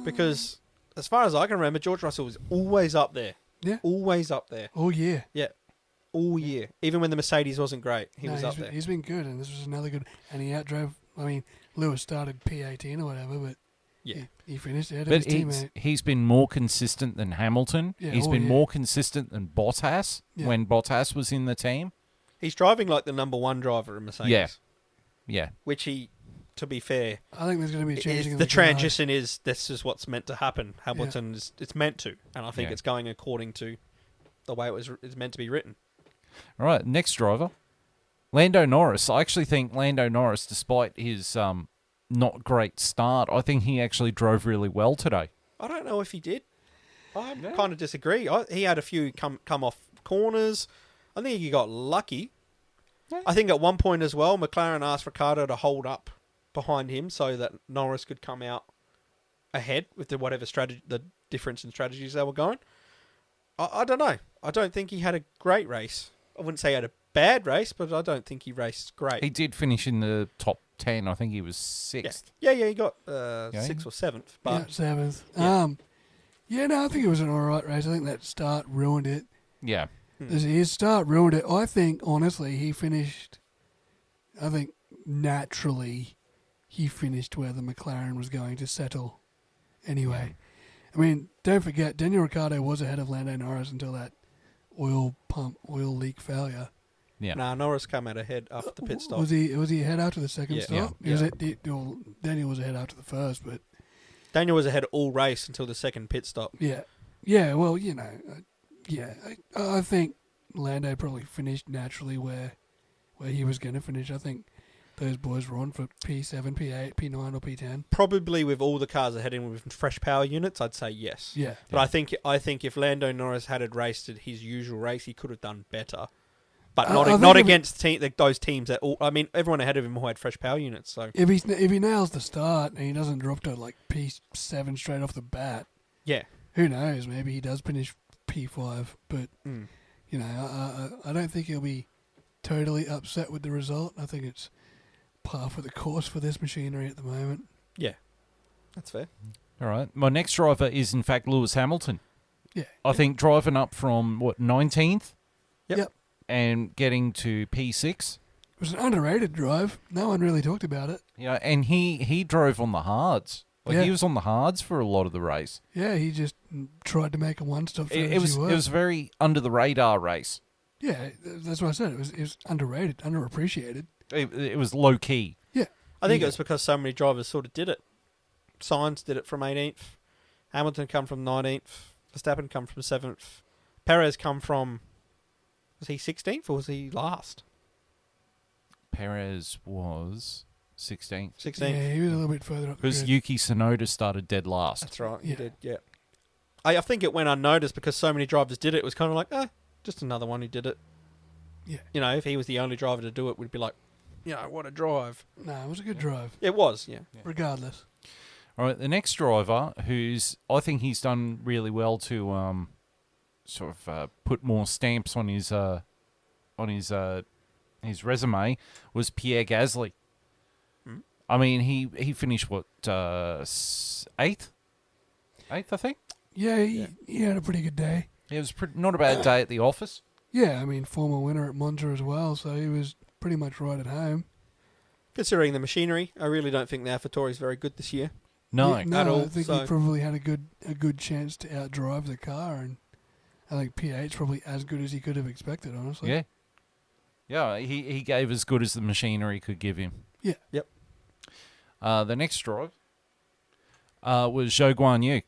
Because, as far as I can remember, George Russell was always up there. Yeah. Always up there. All year. Yeah. All year. Even when the Mercedes wasn't great, he was up there. He's been good, and this was another good... And he outdrove... I mean, Lewis started P18 or whatever, but... Yeah. He finished ahead of his teammate. He's been more consistent than Hamilton. Yeah, he's been more consistent than Bottas when Bottas was in the team. He's driving like the number 1 driver in Mercedes. Yeah. Which he, to be fair... I think there's going to be a change. The transition is, this is what's meant to happen. Hamilton, it's meant to. And I think it's going according to the way it's meant to be written. All right, next driver. Lando Norris. I actually think Lando Norris, despite his... not great start, I think he actually drove really well today. I don't know if he did. I kind of disagree. He had a few come off corners. I think he got lucky. Yeah. I think at one point as well, McLaren asked Ricciardo to hold up behind him so that Norris could come out ahead with the difference in strategies they were going. I don't know. I don't think he had a great race. I wouldn't say he had a bad race, but I don't think he raced great. He did finish in the top 10. I think he was 6th. Yeah, he got 6th or 7th. But yeah, 7th. Yeah. No, I think it was an alright race. I think that start ruined it. Yeah. His start ruined it. I think, honestly, naturally, he finished where the McLaren was going to settle anyway. I mean, don't forget, Daniel Ricciardo was ahead of Lando Norris until that oil leak failure. Yeah. Nah, Norris came out ahead after the pit stop. Was he ahead after the second Yeah. stop? Yeah. Daniel was ahead after the first, but... Daniel was ahead all race until the second pit stop. Yeah. Yeah, well, I think Lando probably finished naturally where he was going to finish. I think those boys were on for P7, P8, P9 or P10. Probably with all the cars ahead in with fresh power units, I'd say yes. Yeah. But I think if Lando Norris had raced at his usual race, he could have done better. But not against those teams that all. I mean, everyone ahead of him all had fresh power units. So if he nails the start and he doesn't drop to like P7 straight off the bat, yeah, who knows? Maybe he does finish P5. But I don't think he'll be totally upset with the result. I think it's par for the course for this machinery at the moment. Yeah, that's fair. All right. My next driver is, in fact, Lewis Hamilton. Yeah. I think driving up from, 19th? Yep. And getting to P6. It was an underrated drive. No one really talked about it. Yeah, and he drove on the hards. He was on the hards for a lot of the race. Yeah, he just tried to make a one-stop strategy It was a very under-the-radar race. Yeah, that's what I said. It was underrated, underappreciated. It was low-key. Yeah. I think it was because so many drivers sort of did it. Sainz did it from 18th. Hamilton come from 19th. Verstappen come from 7th. Perez come from... Was he 16th or was he last? Perez was 16th. 16th. Yeah, he was a little bit further up the Because grid. Yuki Tsunoda started dead last. That's right. He Yeah. did, yeah. I think it went unnoticed because so many drivers did it. It was kind of like, just another one who did it. Yeah. If he was the only driver to do it, we'd be like, what a drive. No, it was a good drive, It was, yeah. regardless. All right, the next driver, I think he's done really well to put more stamps on his resume, was Pierre Gasly. I mean, he finished eighth, I think. Yeah, he had a pretty good day. It was not a bad day at the office. Yeah, I mean, former winner at Monza as well, so he was pretty much right at home. Considering the machinery, I really don't think the AlphaTauri is very good this year. No, Yeah, at all, I think so- he probably had a good chance to outdrive the car, and I think P8's probably as good as he could have expected, honestly. Yeah. Yeah, he gave as good as the machinery could give him. Yeah. Yep. The next drive was Zhou Guanyu.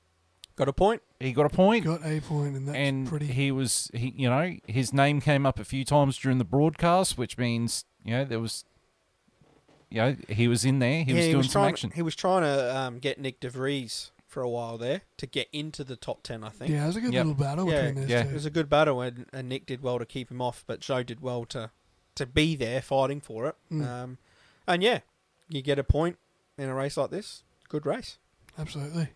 Got a point? He got a point. Got a point, and that's pretty... his name came up a few times during the broadcast, which means, there was, he was in there. He was doing some action. He was trying to get Nick De Vries for a while there to get into the top 10, I think. Yeah, it was a good little battle between those It two. was a good battle, and Nick did well to keep him off, but Zhou did well to be there fighting for it. You get a point in a race like this. Good race. Absolutely.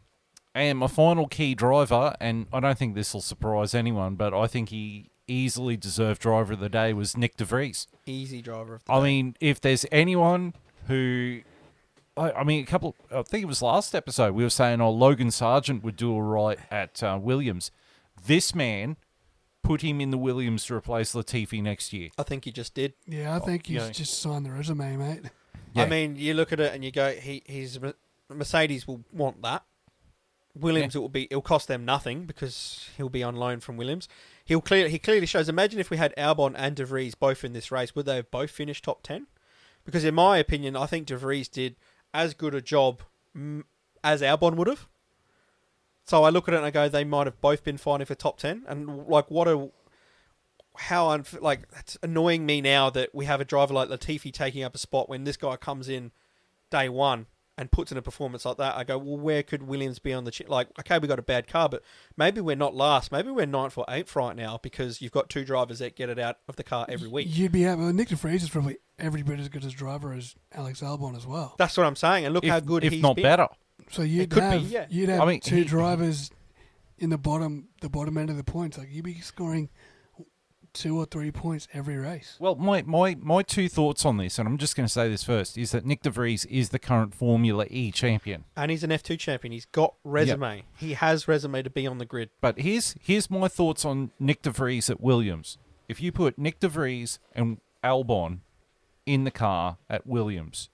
And my final key driver, and I don't think this will surprise anyone, but I think he easily deserved driver of the day, was Nick De Vries. Easy driver of the I day. mean, if there's anyone who... I think it was last episode, we were saying, Logan Sargent would do all right at Williams. This man put him in the Williams to replace Latifi next year. I think he just did. Yeah, I think he's just signed the resume, mate. Yeah. I mean, you look at it and you go, Mercedes will want that. Williams, it'll cost them nothing because he'll be on loan from Williams. He clearly shows. Imagine if we had Albon and De Vries both in this race, would they have both finished top 10? Because in my opinion, I think De Vries did as good a job as Albon would have. So I look at it and I go, they might have both been fighting for top 10. And that's annoying me now that we have a driver like Latifi taking up a spot when this guy comes in day one and puts in a performance like that. I go, well, where could Williams be on the... okay, we got a bad car, but maybe we're not last. Maybe we're 9th or 8th right now because you've got two drivers that get it out of the car every week. You'd be happy. Nick De Vries is probably every bit as good as driver as Alex Albon as well. That's what I'm saying. And look how good he's if not been. better. So you'd could have be, yeah. you'd have two he- drivers in the bottom end of the points. Like you'd be scoring 2 or 3 points every race. Well, my two thoughts on this, and I'm just going to say this first, is that Nick de Vries is the current Formula E champion. And he's an F2 champion. He's got resume. Yep. He has resume to be on the grid. But here's my thoughts on Nick de Vries at Williams. If you put Nick de Vries and Albon in the car at Williams,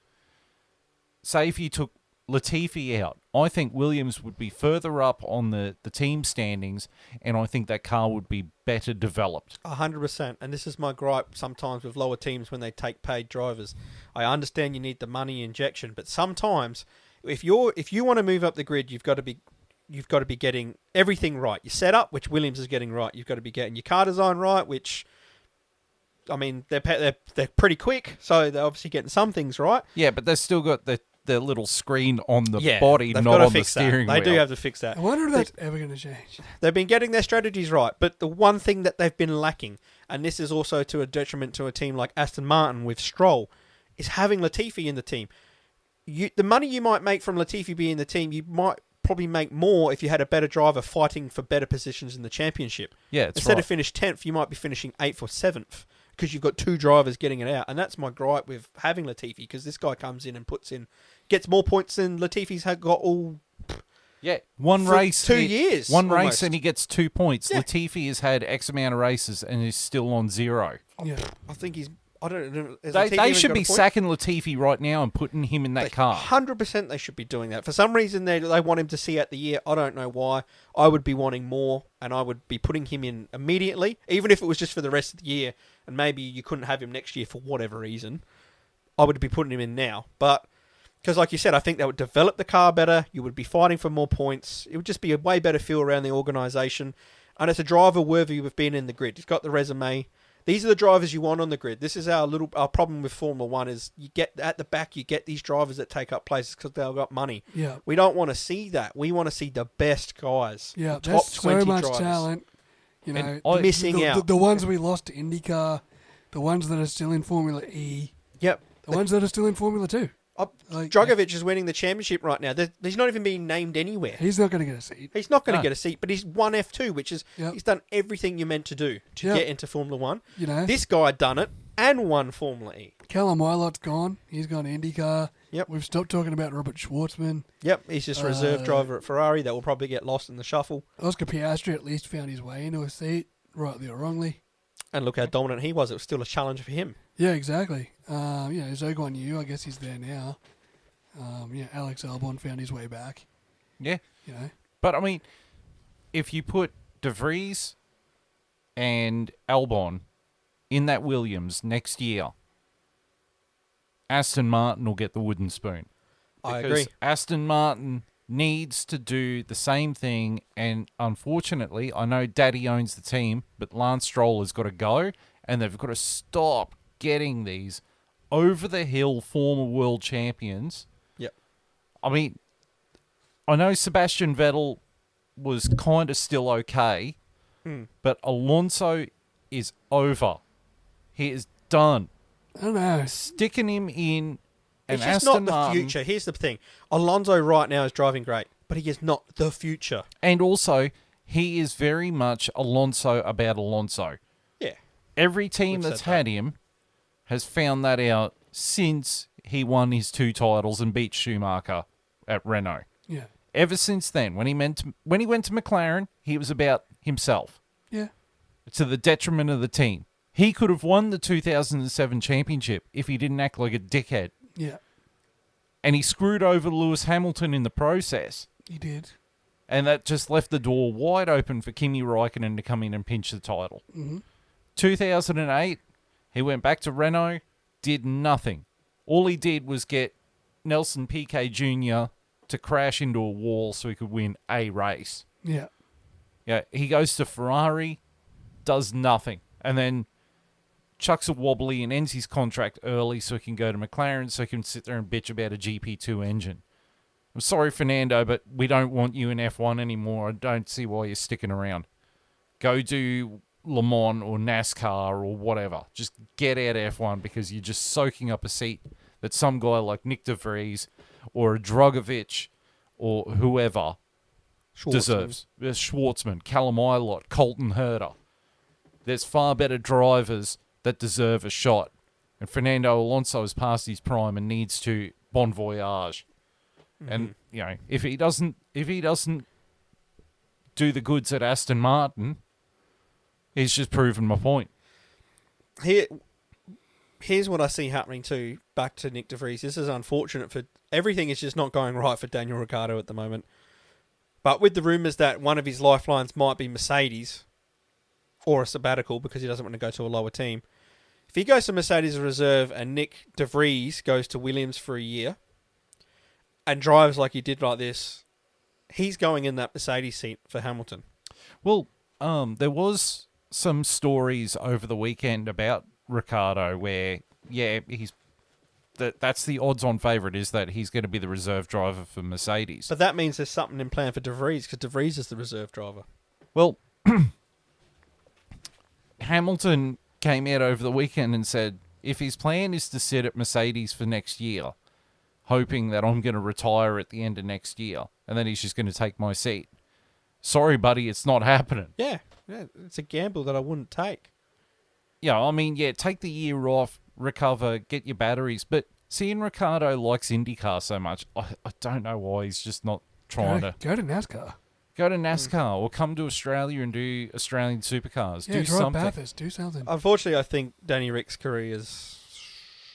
say if you took Latifi out, I think Williams would be further up on the team standings, and I think that car would be better developed. 100%. And this is my gripe sometimes with lower teams when they take paid drivers. I understand you need the money injection, but sometimes if you want to move up the grid, you've got to be getting everything right. Your setup, which Williams is getting right. You've got to be getting your car design right, which, I mean, they're pretty quick, so they're obviously getting some things right. Yeah, but they've still got the little screen on the Yeah, body, they've not got to on the fix that. steering They wheel. do have to fix that. I wonder if that's ever going to change. They've been getting their strategies right, but the one thing that they've been lacking, and this is also to a detriment to a team like Aston Martin with Stroll, is having Latifi in the team. The money you might make from Latifi being in the team, you might probably make more if you had a better driver fighting for better positions in the championship. Yeah, it's Instead right. of finish 10th, you might be finishing 8th or 7th because you've got two drivers getting it out. And that's my gripe with having Latifi, because this guy comes in and gets more points than Latifi's had got all... Yeah, one for race, 2 years. one race, almost. and he gets 2 points. Yeah. Latifi has had X amount of races and is still on 0. Yeah. I think he's... I don't know. has They Latifi even should got a be point? sacking Latifi right now and putting him in that car. 100% they should be doing that. For some reason, they want him to see out the year. I don't know why. I would be wanting more, and I would be putting him in immediately, even if it was just for the rest of the year, and maybe you couldn't have him next year for whatever reason. I would be putting him in now. But, because like you said, I think that would develop the car better. You would be fighting for more points. It would just be a way better feel around the organisation. And it's a driver worthy of being in the grid. He's got the resume. These are the drivers you want on the grid. This is our problem with Formula One is you get at the back, you get these drivers that take up places because they've got money. Yeah. We don't want to see that. We want to see the best guys. Yeah, the there's top 20 so much drivers. talent. You know, And missing out. The ones we lost to IndyCar, the ones that are still in Formula E, Yep. the ones that are still in Formula 2. Like, Drogovic is winning the championship right now. He's not even being named anywhere. He's not going to get a seat. He's not going to No. get a seat, but he's won F2, which is he's done everything you're meant to do to Yep. get into Formula One. You know, This guy done it and won Formula E. Callum Wilot's gone. He's gone to IndyCar. Yep. We've stopped talking about Robert Schwartzman. Yep, he's just a reserve driver at Ferrari that will probably get lost in the shuffle. Oscar Piastri at least found his way into a seat, rightly or wrongly. And look how dominant he was. It was still a challenge for him. Yeah, exactly. Zhou Yu, I guess he's there now. Alex Albon found his way back. Yeah. You know, But, I mean, if you put De Vries and Albon in that Williams next year, Aston Martin will get the wooden spoon. I Because agree. Aston Martin needs to do the same thing, and unfortunately, I know Daddy owns the team, but Lance Stroll has got to go, and they've got to stop getting these over-the-hill former world champions. Yep. I mean, I know Sebastian Vettel was kind of still okay, but Alonso is over. He is done. I don't know. Sticking him in an It's just Aston not the Martin, future. Here's the thing. Alonso right now is driving great, but he is not the future. and also he is very much Alonso about Alonso. Yeah. Every team We've that's said that. had him has found that out since he won his 2 titles and beat Schumacher at Renault. Yeah. Ever since then, when he went to McLaren, he was about himself, Yeah. to the detriment of the team. He could have won the 2007 championship if he didn't act like a dickhead. Yeah. And he screwed over Lewis Hamilton in the process. He did. And that just left the door wide open for Kimi Räikkönen to come in and pinch the title. 2008, he went back to Renault, did nothing. All he did was get Nelson Piquet Jr. to crash into a wall so he could win a race. Yeah. Yeah, he goes to Ferrari, does nothing, and then chucks a wobbly and ends his contract early so he can go to McLaren so he can sit there and bitch about a GP2 engine. I'm sorry, Fernando, but we don't want you in F1 anymore. I don't see why you're sticking around. Go do Le Mans or NASCAR or whatever. Just get out of F1 because you're just soaking up a seat that some guy like Nick de Vries or a Drogovic or whoever deserves. Schwartzman, Callum Ilott, Colton Herter. there's far better drivers that deserve a shot. And Fernando Alonso is past his prime and needs to bon voyage. Mm-hmm. And, if he doesn't do the goods at Aston Martin, he's just proven my point. Here's what I see happening too. Back to Nick De Vries. This is unfortunate for everything. Is just not going right for Daniel Ricciardo at the moment. But with the rumours that one of his lifelines might be Mercedes or a sabbatical because he doesn't want to go to a lower team. If he goes to Mercedes reserve and Nick De Vries goes to Williams for a year and drives like he did like this, he's going in that Mercedes seat for Hamilton. Well, there was some stories over the weekend about Ricciardo where, that's the odds-on favourite is that he's going to be the reserve driver for Mercedes. But that means there's something in plan for De Vries because De Vries is the reserve driver. Well, Hamilton came out over the weekend and said, if his plan is to sit at Mercedes for next year, hoping that I'm going to retire at the end of next year, and then he's just going to take my seat. Sorry, buddy, it's not happening. Yeah, it's a gamble that I wouldn't take. Take the year off, recover, get your batteries. But seeing Ricciardo likes IndyCar so much, I don't know why he's just not trying to... Go to NASCAR. Go to NASCAR or come to Australia and do Australian supercars. Yeah, do drive something. Bathurst, do something. Unfortunately, I think Danny Rick's career is...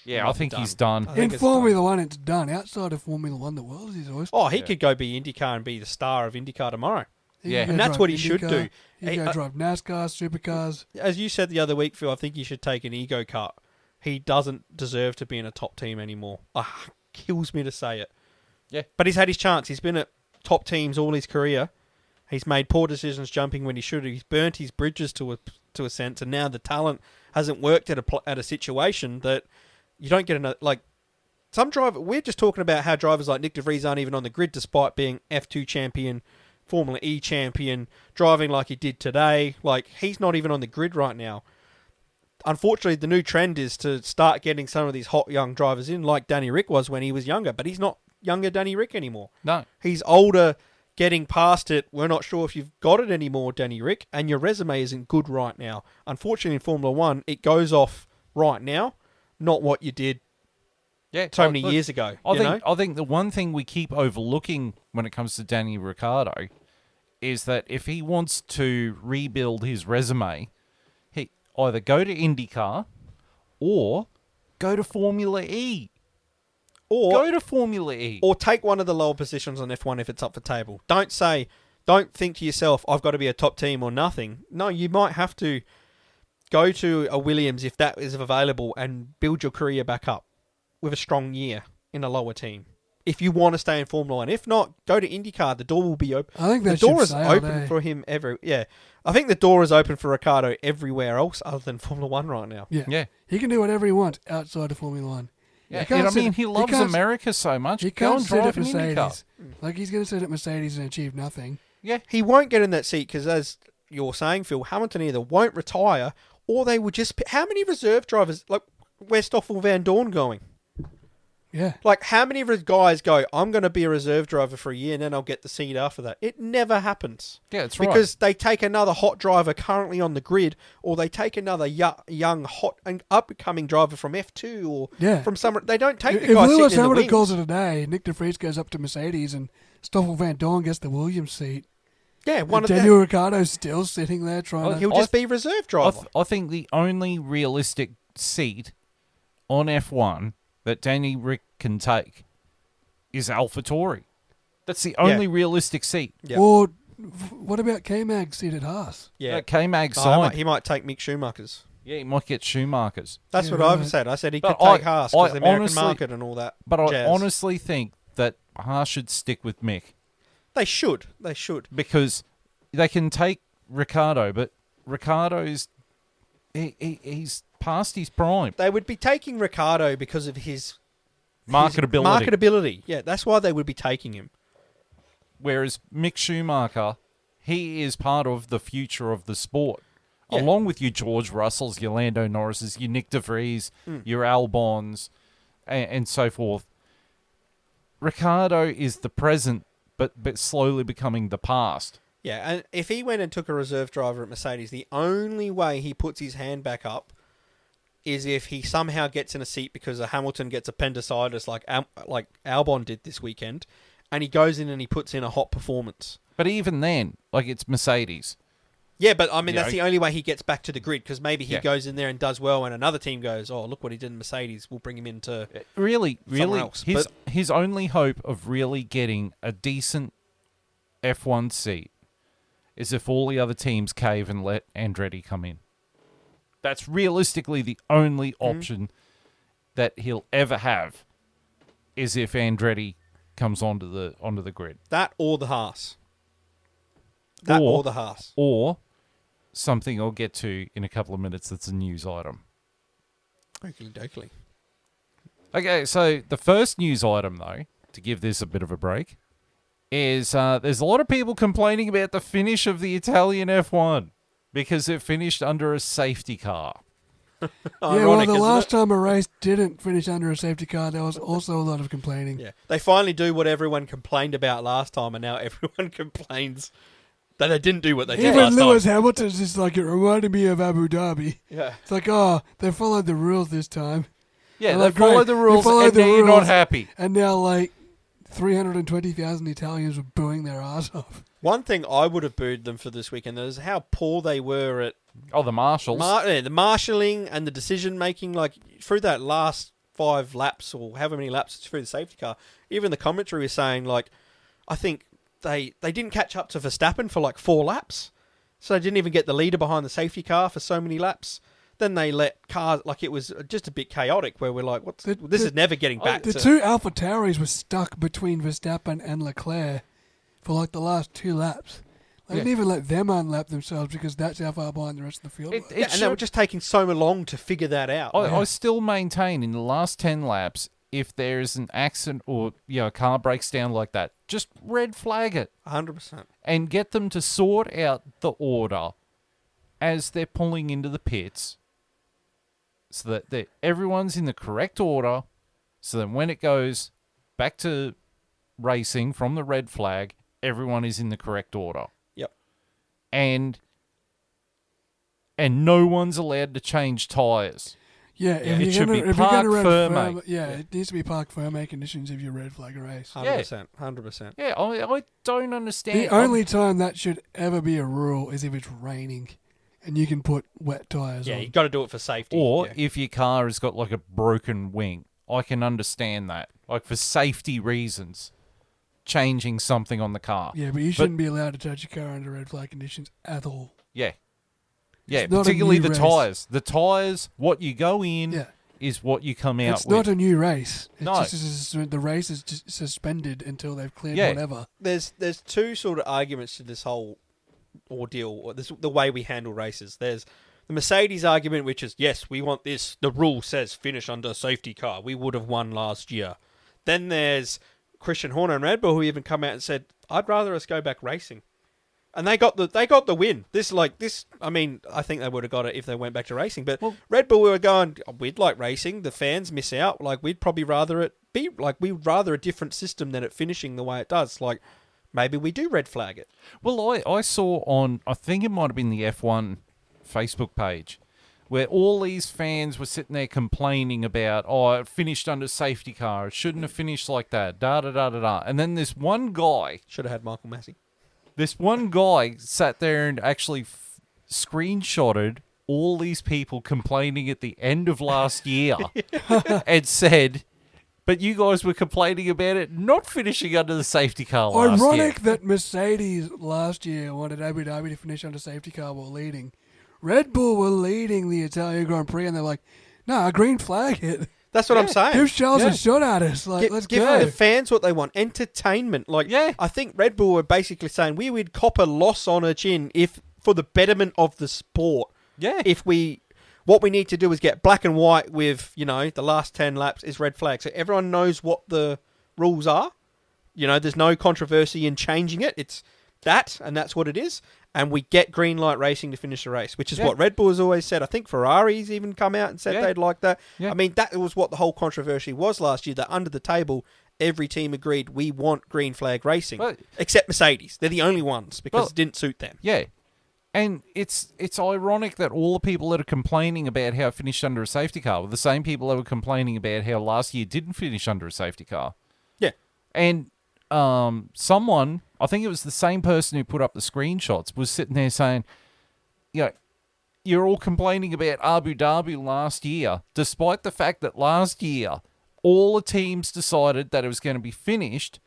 I think he's done. In Formula One, it's done. Outside of Formula One, the world is his oyster. Oh, he could go be IndyCar and be the star of IndyCar tomorrow. And that's what he should do. He can go drive NASCAR, supercars. As you said the other week, Phil, I think he should take an ego cut. He doesn't deserve to be in a top team anymore. Kills me to say it. Yeah. But he's had his chance. He's been at top teams all his career. He's made poor decisions jumping when he should. He's burnt his bridges to a sense, and now the talent hasn't worked at a situation that you don't get another... Some driver... We're just talking about how drivers like Nick De Vries aren't even on the grid despite being F2 champion, Formula E champion, driving like he did today. He's not even on the grid right now. Unfortunately, the new trend is to start getting some of these hot young drivers in, like Danny Rick was when he was younger, but he's not younger Danny Rick anymore. No. He's older, getting past it. We're not sure if you've got it anymore, Danny Rick, and your resume isn't good right now. Unfortunately, in Formula One, it goes off right now, not what you did so many years ago. I think the one thing we keep overlooking when it comes to Danny Ricciardo is that if he wants to rebuild his resume, he either go to IndyCar or go to Formula E. Or take one of the lower positions on F1 if it's up for table. Don't think to yourself, I've got to be a top team or nothing. No, you might have to go to a Williams if that is available and build your career back up with a strong year in a lower team. If you want to stay in Formula One. If not, go to IndyCar. The door will be open. I think the door is open for him I think the door is open for Ricciardo everywhere else other than Formula One right now. Yeah. He can do whatever he wants outside of Formula One. Yeah, he loves America so much. He can't sit at Mercedes. He's going to sit at Mercedes and achieve nothing. Yeah, he won't get in that seat because, as you're saying, Phil, Hamilton either won't retire or they would just... How many reserve drivers... where's Stoffel Van Dorn going? Yeah. How many guys go, I'm going to be a reserve driver for a year and then I'll get the seat after that? It never happens. Yeah, that's right. Because they take another hot driver currently on the grid or they take another young, hot and up-and-coming driver from F2 or from somewhere. They don't take the guy sitting in the wings. If Lewis Hamilton calls it a day, Nick De Vries goes up to Mercedes and Stoffel Van Dorn gets the Williams seat. Yeah, Daniel Ricciardo's still sitting there trying to... He'll just be reserve driver. I think the only realistic seat on F1 that Danny Rick can take is AlphaTauri. That's the only realistic seat. Yep. Or what about K-Mag's seat at Haas? Yeah, K-Mag's signed. He might take Mick Schumacher's. Yeah, he might get Schumacher's. That's what I've said. I said he could take Haas because the American market and all that. But I honestly think that Haas should stick with Mick. They should. Because they can take Ricciardo, but Ricciardo's... He's past his prime. They would be taking Ricciardo because of his marketability. Yeah, that's why they would be taking him. Whereas Mick Schumacher, he is part of the future of the sport. Yeah. Along with your George Russells, your Lando Norrises, your Nick De Vries, your Albons, and so forth. Ricciardo is the present, but slowly becoming the past. Yeah, and if he went and took a reserve driver at Mercedes, the only way he puts his hand back up is if he somehow gets in a seat because Hamilton gets appendicitis like Albon did this weekend, and he goes in and he puts in a hot performance. But even then, like, it's Mercedes. Yeah, but I mean, Yeah. that's the only way he gets back to the grid, because maybe he Yeah. goes in there and does well, and another team goes, oh, look what he did in Mercedes, we'll bring him into... Really, Someone else, his only hope of really getting a decent F1 seat is if all the other teams cave and let Andretti come in. That's realistically the only option that he'll ever have, is if Andretti comes onto the grid. That or the Haas. That or the Haas. Or something I'll get to in a couple of minutes that's a news item. Okey-dokey. Okay, so the first news item, though, to give this a bit of a break, is there's a lot of people complaining about the finish of the Italian F1 because it finished under a safety car. Yeah, well, the last time a race didn't finish under a safety car, there was also a lot of complaining. Yeah, they finally do what everyone complained about last time, and now everyone complains that they didn't do what they did Even last Lewis time. Hamilton's just like, it reminded me of Abu Dhabi. Yeah. It's like, oh, they followed the rules this time. Yeah, And they like, great, followed the you rules followed and the now you're not rules, happy. And now, like, 320,000 Italians were booing their ass off. One thing I would have booed them for this weekend is how poor they were at Oh, the marshals. the marshalling and the decision making. Like through that last 5 laps or however many laps through the safety car, even the commentary was saying, like, I think they didn't catch up to Verstappen for like 4 laps, so they didn't even get the leader behind the safety car for so many laps. Then they let cars, like, it was just a bit chaotic where we're like, this is never getting back The to... two Alpha Tauris were stuck between Verstappen and Leclerc for like the last 2 laps. They didn't even let them unlap themselves because that's how far behind the rest of the field was. Yeah, and they were just taking so long to figure that out. I still maintain in the last 10 laps, if there's an accident or a car breaks down like that, just red flag it 100%. and get them to sort out the order as they're pulling into the pits so that everyone's in the correct order, so that when it goes back to racing from the red flag, everyone is in the correct order. Yep. And no one's allowed to change tyres. Yeah, if It you're should be gonna park run firm, yeah, it needs to be park firm conditions if you red flag a race. 100%. 100%. Yeah, I don't understand. The only time that should ever be a rule is if it's raining and you can put wet tyres Yeah, on. you got to do it for safety. Or yeah. if your car has got like a broken wing, I can understand that. Like for safety reasons, changing something on the car. Yeah, but you shouldn't be allowed to touch your car under red flag conditions at all. Yeah. Yeah, It's not a particularly new the race. tyres. The tyres, what you go in Yeah. is what you come out It's with. not a new race. It's No. just the race is just suspended until they've cleared Yeah. whatever. There's 2 sort of arguments to this whole ordeal, or the way we handle races. There's the Mercedes argument, which is, yes, we want this. The rule says finish under a safety car. We would have won last year. Then there's Christian Horner and Red Bull, who even come out and said, I'd rather us go back racing. And they got the win. I mean, I think they would have got it if they went back to racing. But Red Bull were going, we'd like racing. The fans miss out. Like, we'd probably rather it be like, we'd rather a different system than it finishing the way it does. Like, maybe we do red flag it. Well, I saw on, I think it might have been the F1 Facebook page, where all these fans were sitting there complaining about, it finished under safety car. It shouldn't have finished like that. Da-da-da-da-da. And then this one guy... Should have had Michael Massey. This one guy sat there and actually screenshotted all these people complaining at the end of last year and said, but you guys were complaining about it not finishing under the safety car last year. Ironic that Mercedes last year wanted Abu Dhabi to finish under safety car while leading. Red Bull were leading the Italian Grand Prix and they're like, nah, green flag it. That's what I'm saying. Give Charles a shot at us. Like, let's give go. the fans what they want. Entertainment. Like, Yeah. I think Red Bull were basically saying we would cop a loss on a chin if for the betterment of the sport. Yeah. What we need to do is get black and white with, the last 10 laps is red flag. So everyone knows what the rules are. There's no controversy in changing it. It's that, and that's what it is. And we get green light racing to finish the race, which is what Red Bull has always said. I think Ferrari's even come out and said they'd like that. Yeah. I mean, that was what the whole controversy was last year, that under the table, every team agreed we want green flag racing, Well- except Mercedes. They're the only ones because Well- it didn't suit them. Yeah. And it's ironic that all the people that are complaining about how it finished under a safety car were the same people that were complaining about how last year didn't finish under a safety car. Yeah. And someone, I think it was the same person who put up the screenshots, was sitting there saying, you're all complaining about Abu Dhabi last year, despite the fact that last year all the teams decided that it was going to be finished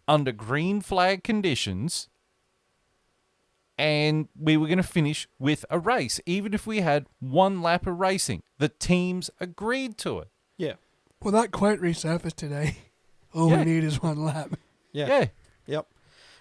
under green flag conditions, and we were going to finish with a race, even if we had one lap of racing. The teams agreed to it. Yeah. Well, that quite resurfaced today. All Yeah. we need is one lap. Yeah. Yep.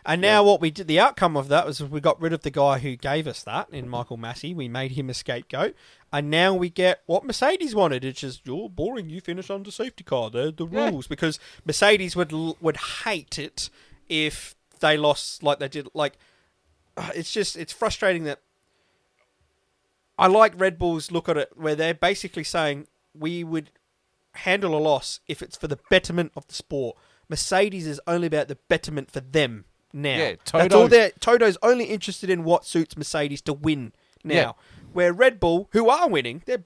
And now what we did, the outcome of that was we got rid of the guy who gave us that in Michael Massey. We made him a scapegoat. And now we get what Mercedes wanted. It's just, you're boring, you finish under safety car. They're the Yeah. rules. Because Mercedes would hate it if they lost like they did. Like, it's frustrating that I like Red Bull's look at it where they're basically saying we would handle a loss if it's for the betterment of the sport. Mercedes is only about the betterment for them now. Yeah, That's all Toto's only interested in what suits Mercedes to win now. Yeah. Where Red Bull, who are winning, they're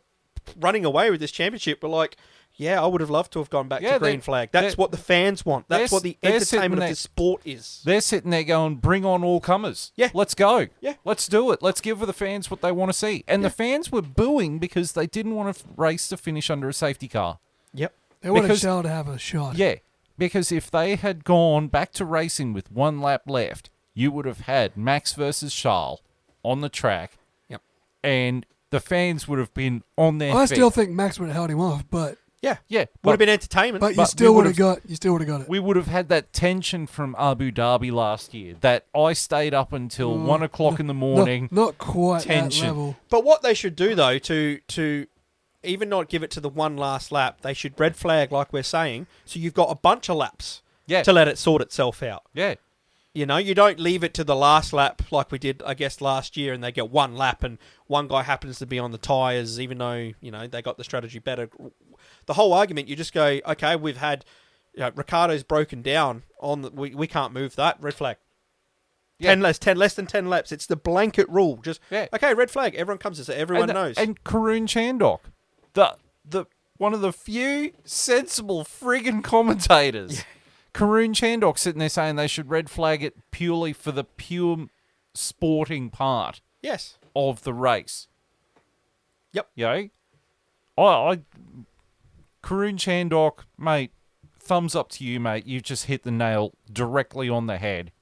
running away with this championship, but like, yeah, I would have loved to have gone back Yeah, to green flag. That's what the fans want. That's what the they're entertainment sitting of there- this sport is. They're sitting there going, bring on all comers. Yeah. Let's go. Yeah. Let's do it. Let's give the fans what they want to see. And the fans were booing because they didn't want to race to finish under a safety car. Yep. They wanted Because- Charles to have a shot. Yeah. Because if they had gone back to racing with one lap left, you would have had Max versus Charles on the track. Yep. And the fans would have been on their I feet. still think Max would have held him off, but Yeah. Yeah. Would have been entertainment. but you But still we would have would've- got it. we would have had that tension from Abu Dhabi last year that I stayed up until 1 o'clock in the morning. Not quite Tension. that level. But what they should do, though, to even not give it to the one last lap, they should red flag, like we're saying, so you've got a bunch of laps Yeah. to let it sort itself out. Yeah. You know, you don't leave it to the last lap like we did, I guess, last year, and they get one lap, and one guy happens to be on the tyres, even though, you know, they got the strategy better. The whole argument, you just go, okay, we've had, Ricardo's broken down on we can't move that, red flag. Yeah. 10 less than 10 laps. It's the blanket rule. Just Yeah. okay, red flag. Everyone comes to say everyone knows. And Karun Chandok, the one of the few sensible friggin' commentators. Karun Chandok sitting there saying they should red flag it purely for the pure sporting part Yes. of the race. Yep. You know? I Karun Chandok, mate, thumbs up to you, mate. You've just hit the nail directly on the head.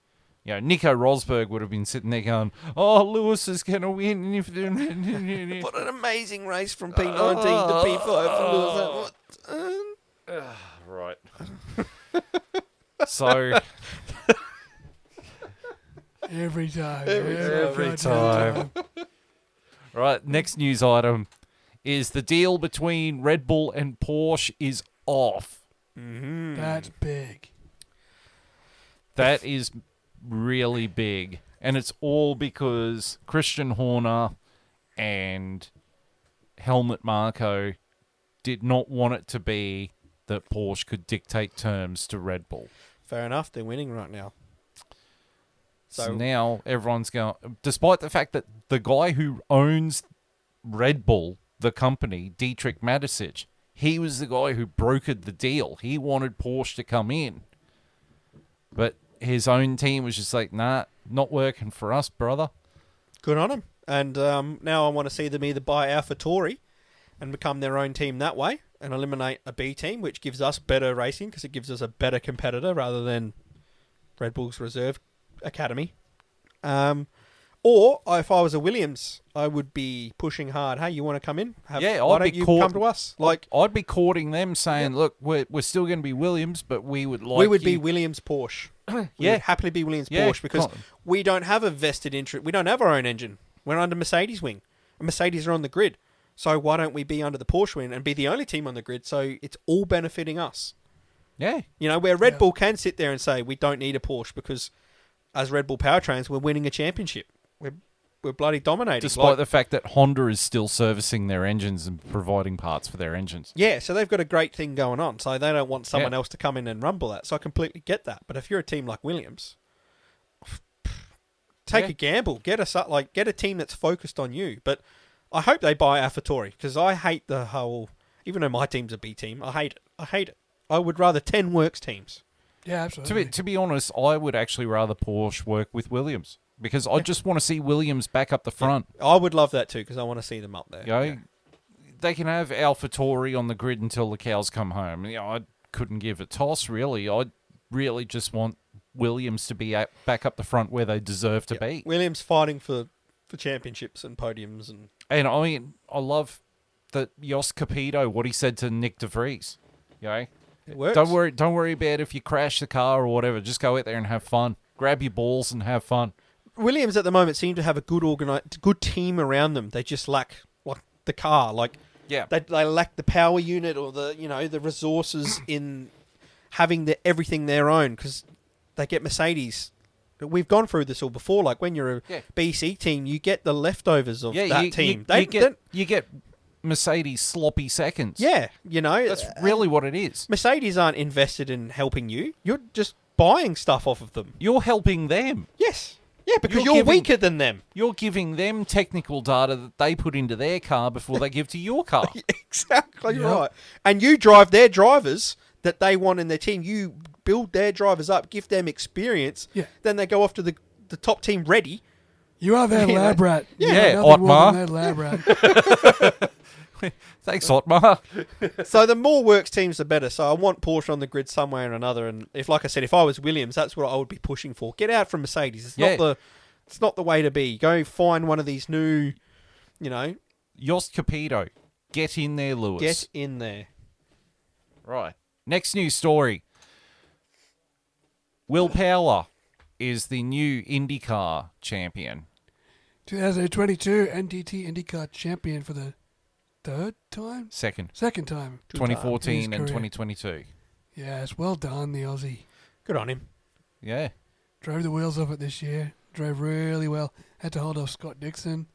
You know, Nico Rosberg would have been sitting there going, "Oh, Lewis is going to win." What an amazing race from P19 to P5 for Lewis. Right. So Every time. Every every time. Right, next news item is the deal between Red Bull and Porsche is off. That's big. That is really big. And it's all because Christian Horner and Helmut Marko did not want it to be that Porsche could dictate terms to Red Bull. Fair enough. They're winning right now. So now everyone's going, despite the fact that the guy who owns Red Bull, the company, Dietrich Mateschitz, he was the guy who brokered the deal. He wanted Porsche to come in. But his own team was just like, nah, not working for us, brother. Good on them. And now I want to see them either buy AlphaTauri and become their own team that way and eliminate a B team, which gives us better racing because it gives us a better competitor rather than Red Bull's reserve academy. Or if I was a Williams, I would be pushing hard. Hey, you want to come in? Yeah, why I'd don't be you caught- come to us? Like I'd be courting them saying, look, we're still going to be Williams, but we would like we would you- be Williams Porsche. We Yeah. would happily be Williams Yeah, Porsche because we don't have a vested interest. We don't have our own engine. We're under Mercedes wing. And Mercedes are on the grid. So why don't we be under the Porsche wing and be the only team on the grid? So it's all benefiting us. Yeah. You know, where Red Bull can sit there and say we don't need a Porsche because as Red Bull powertrains, we're winning a championship. were bloody dominating. Despite the fact that Honda is still servicing their engines and providing parts for their engines. Yeah, so they've got a great thing going on. So they don't want someone else to come in and rumble that. So I completely get that. But if you're a team like Williams, take a gamble. Get a team that's focused on you. But I hope they buy AlphaTauri because I hate the whole. Even though my team's a B team, I hate it. I hate it. I would rather 10 works teams. Yeah, absolutely. To be honest, I would actually rather Porsche work with Williams because I just want to see Williams back up the front. Yeah, I would love that too because I want to see them up there. You know, they can have AlphaTauri on the grid until the cows come home. You know, I couldn't give a toss really. I really just want Williams to be back up the front where they deserve to be. Williams fighting for championships and podiums and I mean, I love that Jos Capito, what he said to Nick De Vries. You know, it works. Don't worry about if you crash the car or whatever. Just go out there and have fun. Grab your balls and have fun. Williams at the moment seem to have a good team around them. They just lack the car. They lack the power unit or the resources in having everything their own because they get Mercedes. We've gone through this all before. Like when you're a BC team, you get the leftovers of that team. You get Mercedes sloppy seconds. Yeah, that's really what it is. Mercedes aren't invested in helping you. You're just buying stuff off of them. You're helping them. Yes. Yeah, because you're weaker than them. You're giving them technical data that they put into their car before they give to your car. Exactly right. And you drive their drivers that they want in their team. You build their drivers up, give them experience. Yeah. Then they go off to the top team ready. You are that lab rat. Yeah, Otmar. That lab rat. Thanks, Otmar. So the more works teams, the better. So I want Porsche on the grid somewhere or another. And if I was Williams, that's what I would be pushing for. Get out from Mercedes. It's not the way to be. Go find one of these new, Jos Capito. Get in there, Lewis. Get in there. Right. Next news story. Will Power is the new IndyCar champion. 2022 NTT IndyCar champion for the third time? Second time. 2014 and 2022. Yes, well done, the Aussie. Good on him. Yeah. Drove the wheels off it this year. Drove really well. Had to hold off Scott Dixon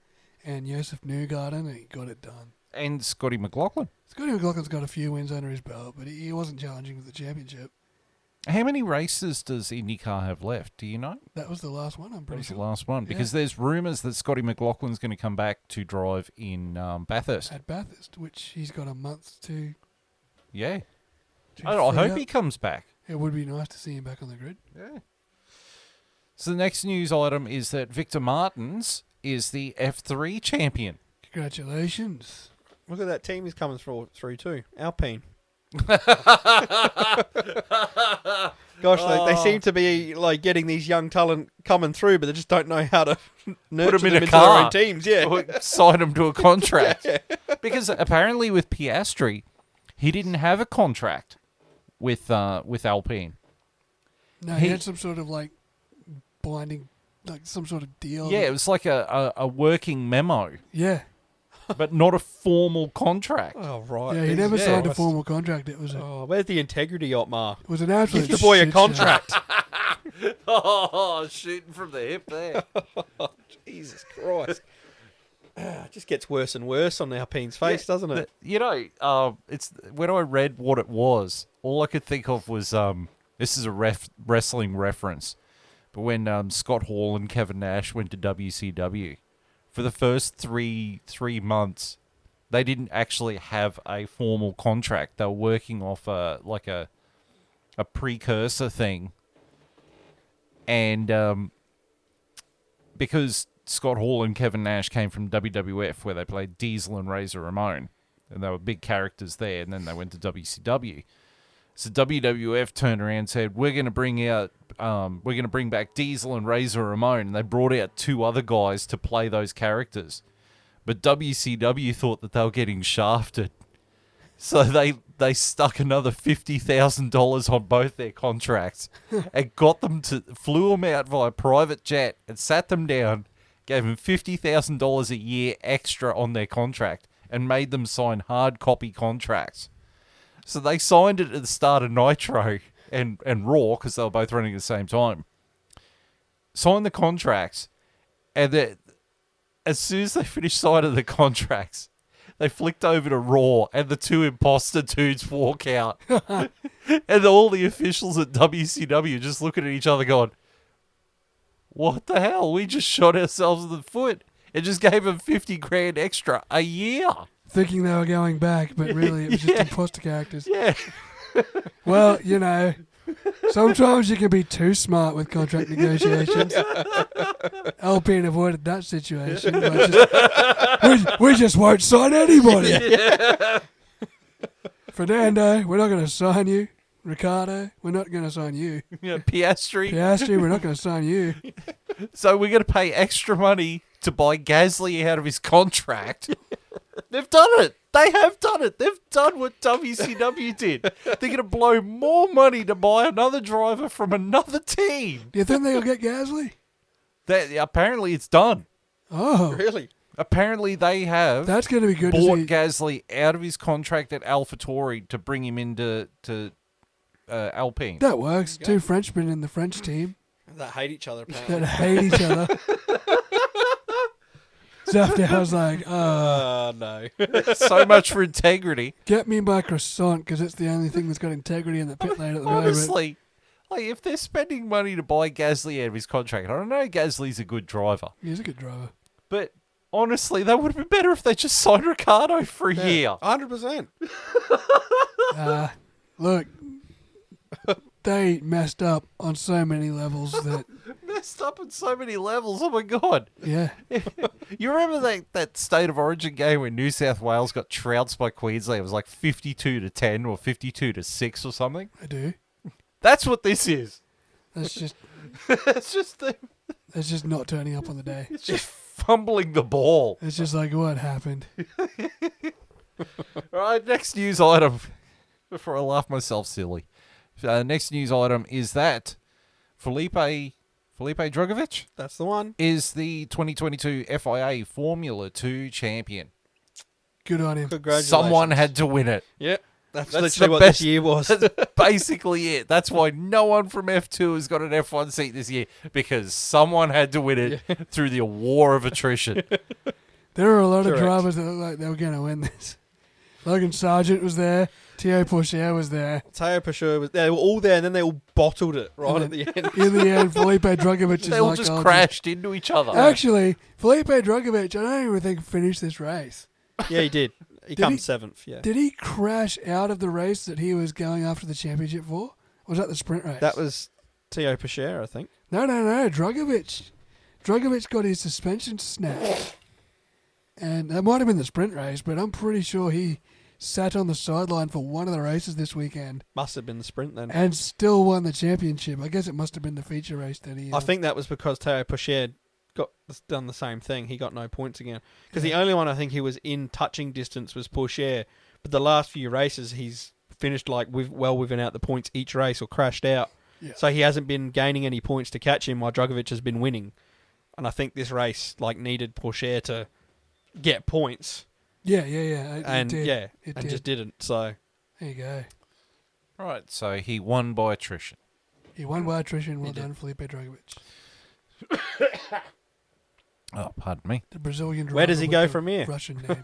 and Joseph Newgarden, and he got it done. And Scotty McLaughlin. Scotty McLaughlin's got a few wins under his belt, but he wasn't challenging for the championship. How many races does IndyCar have left? Do you know? That was the last one, I'm pretty sure. That was the last one. Because there's rumours that Scotty McLaughlin's going to come back to drive in Bathurst. At Bathurst, which he's got a month to... Yeah. I hope he comes back. It would be nice to see him back on the grid. Yeah. So the next news item is that Victor Martins is the F3 champion. Congratulations. Look at that team he's coming through too. Alpine. Gosh, they seem to be like getting these young talent coming through, but they just don't know how to nurture them into their own teams. Yeah, or sign them to a contract. Because apparently with Piastri, he didn't have a contract with Alpine. No, he had some sort of like binding, like some sort of deal. Yeah, it was like a working memo. Yeah. But not a formal contract. Oh, right. Yeah, he never signed a formal contract. It was where's the integrity, Otmar? It was an absolute Give the boy a contract. Shooting from the hip there. Jesus Christ. It just gets worse and worse on Alpine's face, doesn't it? It's when I read what it was, all I could think of was, this is a wrestling reference, but when Scott Hall and Kevin Nash went to WCW, for the first three months, they didn't actually have a formal contract. They were working off a precursor thing. And because Scott Hall and Kevin Nash came from WWF, where they played Diesel and Razor Ramon, and they were big characters there, and then they went to WCW. So WWF turned around and said, we're going to bring back Diesel and Razor Ramon, and they brought out two other guys to play those characters. But WCW thought that they were getting shafted. So they stuck another $50,000 on both their contracts and flew them out via private jet and sat them down, gave them $50,000 a year extra on their contract, and made them sign hard copy contracts. So they signed it at the start of Nitro and Raw, because they were both running at the same time. Signed the contracts, and as soon as they finished signing the contracts, they flicked over to Raw, and the two imposter dudes walk out. And all the officials at WCW just looking at each other going, what the hell? We just shot ourselves in the foot. It just gave them 50 grand extra a year. Thinking they were going back, but really it was just imposter characters. Yeah. Well, you know, sometimes you can be too smart with contract negotiations. Alpine avoided that situation. We just won't sign anybody. Fernando, we're not going to sign you. Ricardo, we're not going to sign you. Yeah, Piastri, we're not going to sign you. So we're going to pay extra money to buy Gasly out of his contract. They've done it. They have done it. They've done what WCW did. They're going to blow more money to buy another driver from another team. Do you think they'll get Gasly? Apparently it's done. Oh. Really? Apparently they have That's going to be good bought to see. Gasly out of his contract at AlphaTauri to bring him into Alpine. That works. Two Frenchmen in the French team That hate each other, apparently. that hate each other. So after I was like, no. So much for integrity. get me my croissant because it's the only thing that's got integrity in the pit lane at the moment. Honestly, like if they're spending money to buy Gasly out of his contract, I don't know Gasly's a good driver, He's a good driver. but honestly, that would have been better if they just signed Ricardo for a year. 100%. Look, they messed up on so many levels that, Messed up on so many levels. Oh my god! yeah. You remember that State of Origin game when New South Wales got trounced by Queensland? It was like 52-10 or 52-6 or something. I do. That's what this is. That's just It's just that's just not turning up on the day. it's just fumbling the ball. It's just like, what happened? All right, next news item. Before I laugh myself silly. Next news item is that Felipe Drugovich That's the one. is the 2022 FIA Formula 2 champion. Good on him. Congratulations. Someone had to win it. Yep. That's That's literally the what best- this year was. That's basically it. That's why no one from F2 has got an F1 seat this year, because someone had to win it through the war of attrition. There are a lot Correct. of drivers that look like they were going to win this. Logan Sargent was there. Theo Pourchaire was there. Teo Pashur was. They were all there, and then they all bottled it right at the end. In the end, Felipe Drugovich is They all like, just "Oh, crashed into each other. Actually, Felipe Drugovich, I don't even think finished this race. Yeah, he did. He Did comes he? seventh. Yeah, Did he crash out of the race that he was going after the championship for? Or was that the sprint race? that was Teo Pashur, I think. No, Drugovich. Drugovich got his suspension snapped. And that might have been the sprint race, but I'm pretty sure he sat on the sideline for one of the races this weekend Must have been the sprint then. and still won the championship. I guess it must have been the feature race that he... I think that was because Teo Pashur got done the same thing. He got no points again because Yeah. the only one I think he was in touching distance was Pashur. But the last few races, he's finished like well within out the points each race or crashed out. Yeah. So he hasn't been gaining any points to catch him while Drugovich has been winning. And I think this race like needed Pashur to get points. Yeah. And it did. yeah, It and did. just didn't. So There you go. Right, so he won by attrition. He won by attrition. Well He did. done, Felipe Drugovich. Oh, pardon me. The Brazilian driver where does he with go the from here? Russian name.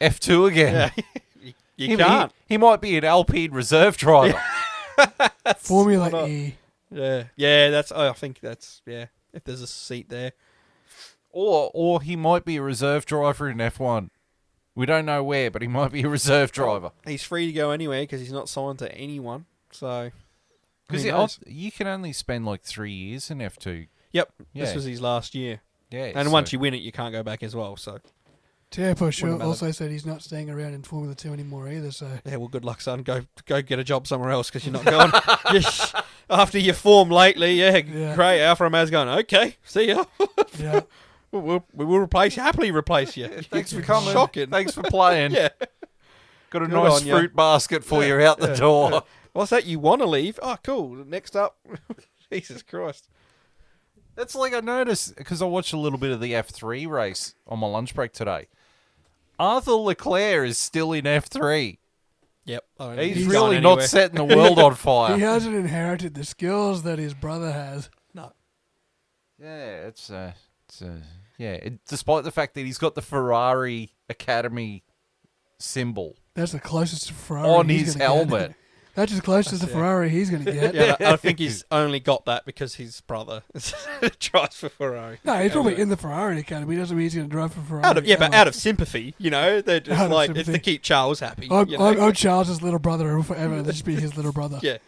F2 again. Yeah, you He- can't. He might be an Alpine reserve driver. Formula Why not? E. Yeah. That's. I think that's. Yeah, if there's a seat there. Or he might be a reserve driver in F1. We don't know where, but he might be a reserve driver. He's free to go anywhere because he's not signed to anyone. So. Because who knows? you can only spend like 3 years in F2. Yep. Yeah. This was his last year, Yeah. and so- once you win it, you can't go back as well. So. Theo Wouldn't Pourchaire matter. also said he's not staying around in Formula 2 anymore either, so... Yeah, well, good luck, son. Go get a job somewhere else because you're not going. Yes. After your form lately, yeah. Great. Alfa Romeo's going, okay, see ya. Yeah. We will happily replace you. Thanks for coming. Shocking. Thanks for playing. Yeah. Got a Good nice on ya. fruit basket for you out the door. What's that? You want to leave? Oh, cool. Next up. Jesus Christ. That's like I noticed, because I watched a little bit of the F3 race on my lunch break today. Arthur Leclerc is still in F3. Yep. I don't think He's he's really going not anywhere. setting the world on fire. He hasn't inherited the skills that his brother has. No. Yeah, it's despite the fact that he's got the Ferrari Academy symbol That's the closest to Ferrari on he's his gonna get. helmet. That's as close as the Ferrari he's going to get. Yeah, I think he's only got that because his brother drives for Ferrari. No, he's probably in the Ferrari Academy. Doesn't mean he's going to drive for Ferrari. But out of sympathy, they're just Out of like, it's sympathy. to keep Charles happy. I'm Charles's little brother and will forever just be his little brother. Yeah.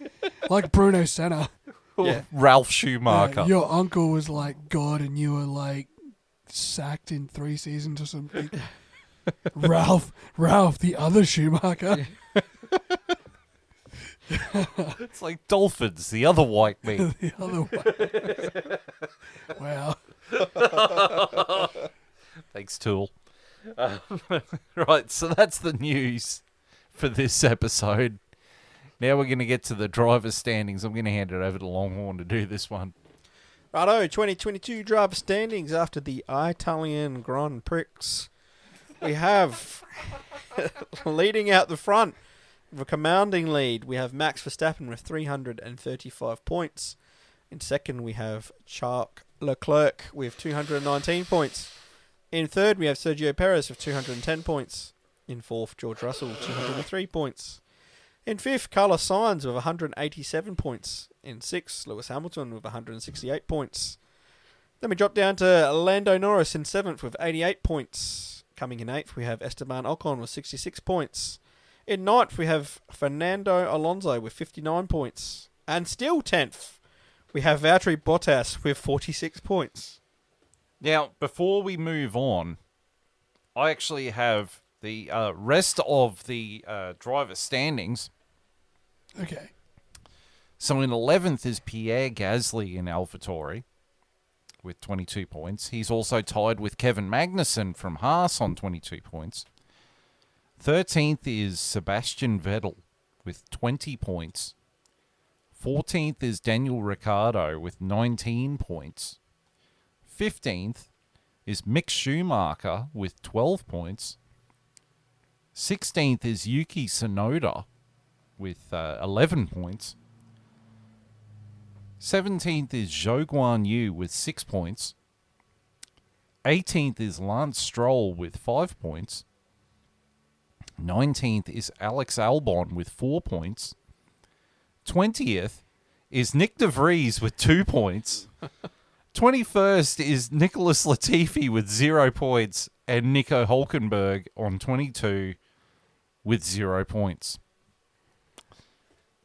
Like Bruno Senna. Yeah. Ralph Schumacher. Your uncle was like God and you were like sacked in 3 seasons or something. Ralph, the other Schumacher. It's like dolphins, the other white meat. The other one. Wow. Thanks, Tool. Right, so that's the news for this episode. Now we're going to get to the driver's standings. I'm going to hand it over to Longhorn to do this one. Righto, 2022 driver standings after the Italian Grand Prix. We have, leading out the front, with a commanding lead, we have Max Verstappen with 335 points. In second, we have Charles Leclerc with 219 points. In third, we have Sergio Perez with 210 points. In fourth, George Russell with 203 points. In fifth, Carlos Sainz with 187 points. In sixth, Lewis Hamilton with 168 points. Then we drop down to Lando Norris in seventh with 88 points. Coming in eighth, we have Esteban Ocon with 66 points. In ninth, we have Fernando Alonso with 59 points. And still 10th, we have Valtteri Bottas with 46 points. Now, before we move on, I actually have the rest of the driver standings. Okay. So in 11th is Pierre Gasly in AlphaTauri with 22 points. He's also tied with Kevin Magnussen from Haas on 22 points. 13th is Sebastian Vettel with 20 points. 14th is Daniel Ricciardo with 19 points. 15th is Mick Schumacher with 12 points. 16th is Yuki Tsunoda with 11 points. 17th is Zhou Guan Yu with 6 points. 18th is Lance Stroll with 5 points. 19th is Alex Albon with 4 points. 20th is Nick De Vries with 2 points. 21st is Nicholas Latifi with 0 points. And Nico Hulkenberg on 22 with 0 points.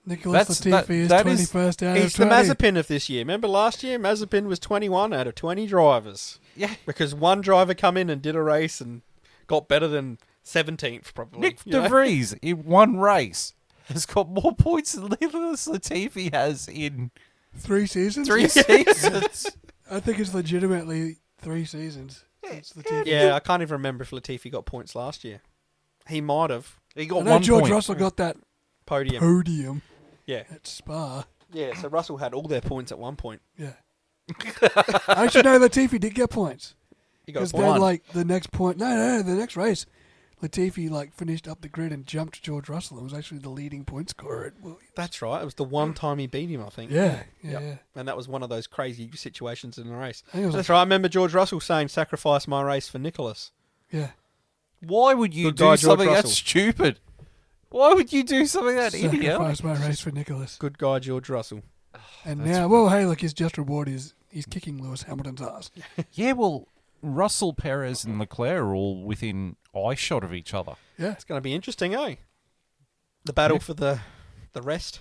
Nicholas Latifi is 21st out He's of 20. the Mazepin of this year. Remember last year? Mazepin was 21 out of 20 drivers. Yeah. Because one driver come in and did a race and got better than 17th, probably. Nick De Vries in one race has got more points than Nicholas Latifi has in 3 seasons? 3 seasons. I think it's legitimately 3 seasons. Since Latifi. Yeah, I can't even remember if Latifi got points last year. He might have. He I got know 1 George point. Russell got that Podium. Yeah. at Spa. Yeah, so Russell had all their points at one point. Yeah. Actually, no, Latifi did get points. He got Because one. then, like, the next point... No, the next race, Latifi, like, finished up the grid and jumped George Russell and was actually the leading point scorer at Williams. That's right. It was the one time he beat him, I think. Yeah. And that was one of those crazy situations in the race. I think it was That's right. I remember George Russell saying, sacrifice my race for Nicholas. Yeah. Why would you Good guy, do George something that Russell. stupid? Why would you do something that idiotic? Sacrifice my race for Nicholas. Good guy, George Russell. And That's now, well, hey, look, his just reward is he's kicking Lewis Hamilton's ass. Yeah, well, Russell, Perez, and Leclerc are all within eye shot of each other. Yeah. It's going to be interesting, eh? The battle for the rest.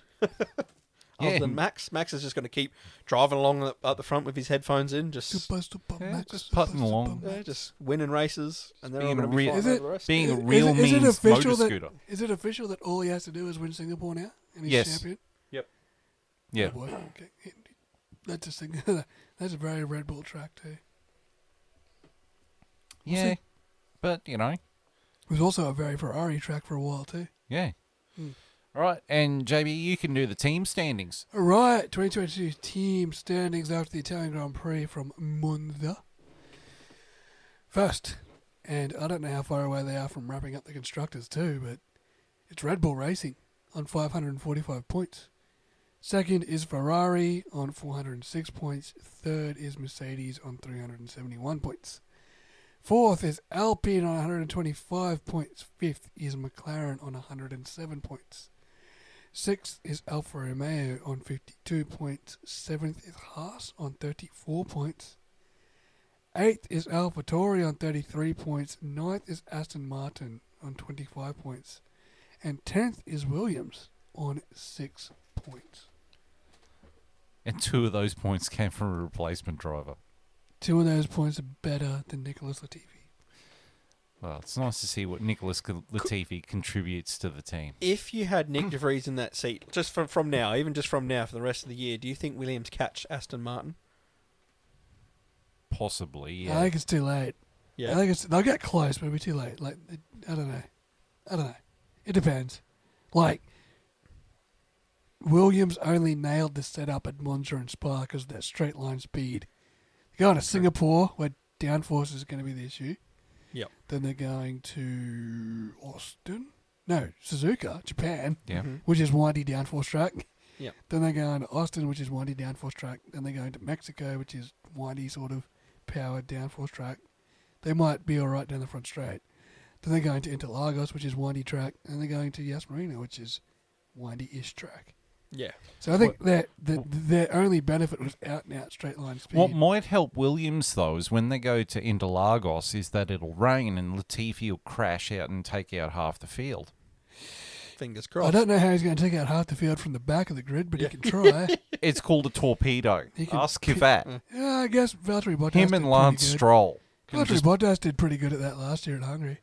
Yeah. Other than Max. Max is just going to keep driving along up the front with his headphones in, just Just putting along. just winning races, and they're all Being going a to be real- fighting Is over it- the rest. Being a Is real it means official motor that- scooter. Is it official that all he has to do is win Singapore now? And he's Yes. champion? Yeah. Oh boy. Okay. That's a thing. That's a very Red Bull track too. Yeah. But, you know, It was also a very Ferrari track for a while too. yeah. Hmm. All right, and JB, you can do the team standings. All right, 2022 team standings after the Italian Grand Prix from Monza. First, and I don't know how far away they are from wrapping up the constructors too, but it's Red Bull Racing on 545 points. Second is Ferrari on 406 points. Third is Mercedes on 371 points. Fourth is Alpine on 125 points. Fifth is McLaren on 107 points. Sixth is Alfa Romeo on 52 points. Seventh is Haas on 34 points. Eighth is AlphaTauri on 33 points. Ninth is Aston Martin on 25 points. And 10th is Williams on 6 points. And 2 of those points came from a replacement driver. 2 of those points are better than Nicholas Latifi. Well, it's nice to see what Nicholas Latifi contributes to the team. If you had Nick De Vries in that seat, just from now, even just from now for the rest of the year, do you think Williams catch Aston Martin? Possibly, yeah. I think it's too late. Yeah. I think they'll get close, but it'll be too late. Like, I don't know. It depends. Like, Williams only nailed the setup at Monza and Spa because of that straight line speed. They're going to Singapore, where downforce is going to be the issue. Yep. Then they're going to Austin. No, Suzuka, Japan, Yeah. which is windy downforce track. Yep. Then they're going to Austin, which is windy downforce track. Then they're going to Mexico, which is windy sort of powered downforce track. They might be all right down the front straight. Then they're going to Interlagos, which is windy track. And they're going to Yas Marina, which is windy-ish track. Yeah. So I think that their only benefit was out-and-out straight-line speed. What might help Williams, though, is when they go to Interlagos, is that it'll rain and Latifi will crash out and take out half the field. Fingers crossed. I don't know how he's going to take out half the field from the back of the grid, but he can try. It's called a torpedo. He can Ask Kivat. Yeah, I guess Valtteri Bottas Him did and Lance pretty good. Stroll. can Valtteri just- Bottas did pretty good at that last year at Hungary.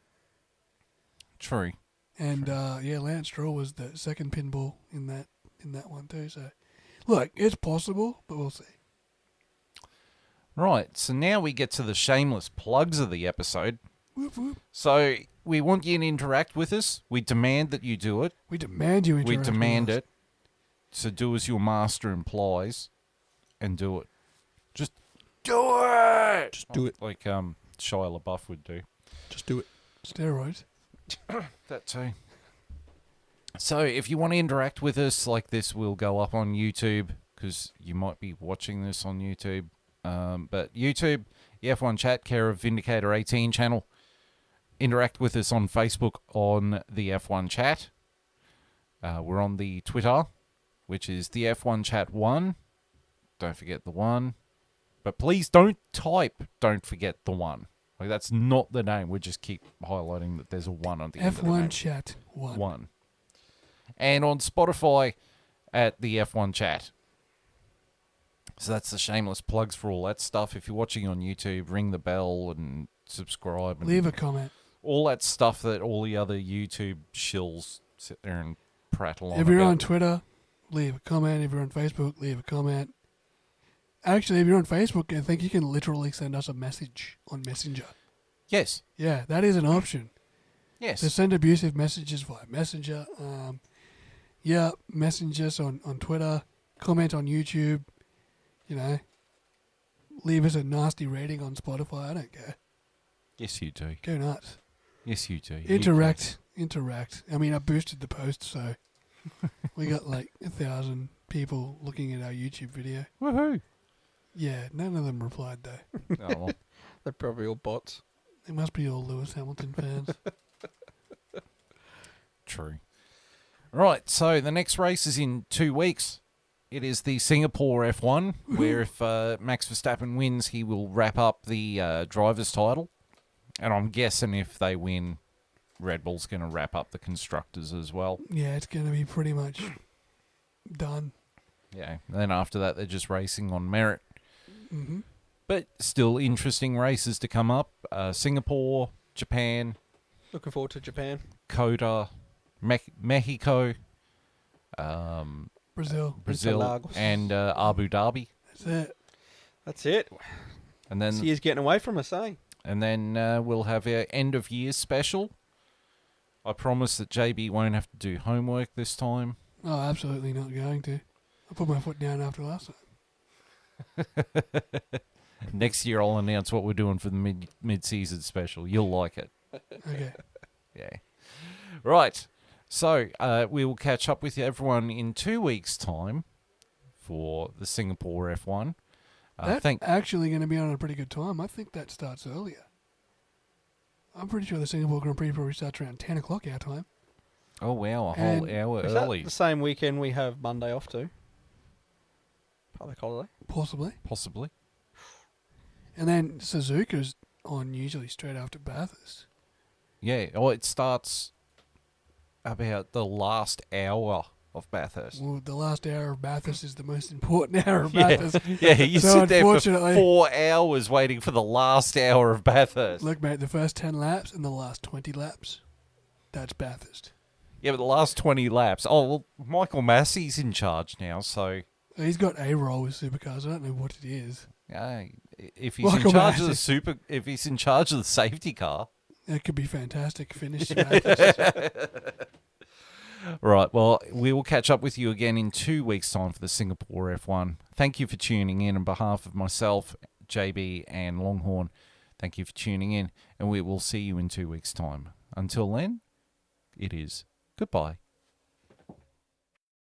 True. And Lance Stroll was the second pinball in that one too. So, look, it's possible, but we'll see. Right, so now we get to the shameless plugs of the episode. Whoop, whoop. So we want you to interact with us. We demand that you do it. We demand you We interact demand with us. it. So do as your master implies, and do it. Just do it. Just do it. Like Shia LaBeouf would do. Just do it. Steroids. That too. So if you want to interact with us, like this will go up on YouTube, because you might be watching this on YouTube. But YouTube, the F1 Chat, care of Vindicator 18 channel. Interact with us on Facebook on the F1 Chat. We're on the Twitter, which is the F1 Chat 1. Don't forget the 1. But please don't type don't forget the 1. Like, that's not the name. We just keep highlighting that there's a 1 on the end of the name. F1 Chat 1. 1. And on Spotify at the F1 Chat. So that's the shameless plugs for all that stuff. If you're watching on YouTube, ring the bell and subscribe. And Leave a comment. all that stuff that all the other YouTube shills sit there and prattle on If you're about. on Twitter, leave a comment. If you're on Facebook, leave a comment. Actually, if you're on Facebook, I think you can literally send us a message on Messenger. Yes. Yeah, that is an option. Yes. To send abusive messages via Messenger. Message us on Twitter. Comment on YouTube. You know, leave us a nasty rating on Spotify. I don't care. Yes, you do. Go nuts. Yes, you do. Interact. I mean, I boosted the post, so we got like 1,000 people looking at our YouTube video. Woohoo. Yeah, none of them replied though. Oh, well. They're probably all bots. They must be all Lewis Hamilton fans. True. Right, so the next race is in 2 weeks. It is the Singapore F1, where if Max Verstappen wins, he will wrap up the driver's title. And I'm guessing if they win, Red Bull's going to wrap up the constructors as well. Yeah, it's going to be pretty much done. Yeah, and then after that, they're just racing on merit. Mm-hmm. But still interesting races to come up. Singapore, Japan, Looking forward to Japan. Coda, Mexico, Brazil. Brazil, Interlagos. and Abu Dhabi. That's it. That's it. And then This year's getting away from us, eh? And then we'll have our end of year special. I promise that JB won't have to do homework this time. Oh, absolutely not going to. I put my foot down after last time. Next year I'll announce what we're doing for the mid-season special. You'll like it. Okay. Yeah. Right. So we will catch up with everyone in 2 weeks' time for the Singapore F1. That's actually going to be on a pretty good time. I think that starts earlier. I'm pretty sure the Singapore Grand Prix probably starts around 10 o'clock our time. Oh, wow, a whole hour Is early. that the same weekend we have Monday off too? Public holiday? Possibly. And then Suzuka's on usually straight after Bathurst. Yeah, oh, it starts about the last hour of Bathurst. Well, the last hour of Bathurst is the most important hour of Bathurst. Yeah, you So sit there for unfortunately- 4 hours waiting for the last hour of Bathurst. Look, mate, the first 10 laps and the last 20 laps, that's Bathurst. Yeah, but the last 20 laps. Oh, well, Michael Massey's in charge now, so He's got a role with supercars. I don't know what it is. if he's Michael in charge of Massey. if he's in charge of the safety car. It could be fantastic finish. To Bathurst. Right, well, we will catch up with you again in 2 weeks' time for the Singapore F1. Thank you for tuning in on behalf of myself, JB, and Longhorn. Thank you for tuning in, and we will see you in 2 weeks' time. Until then, it is goodbye.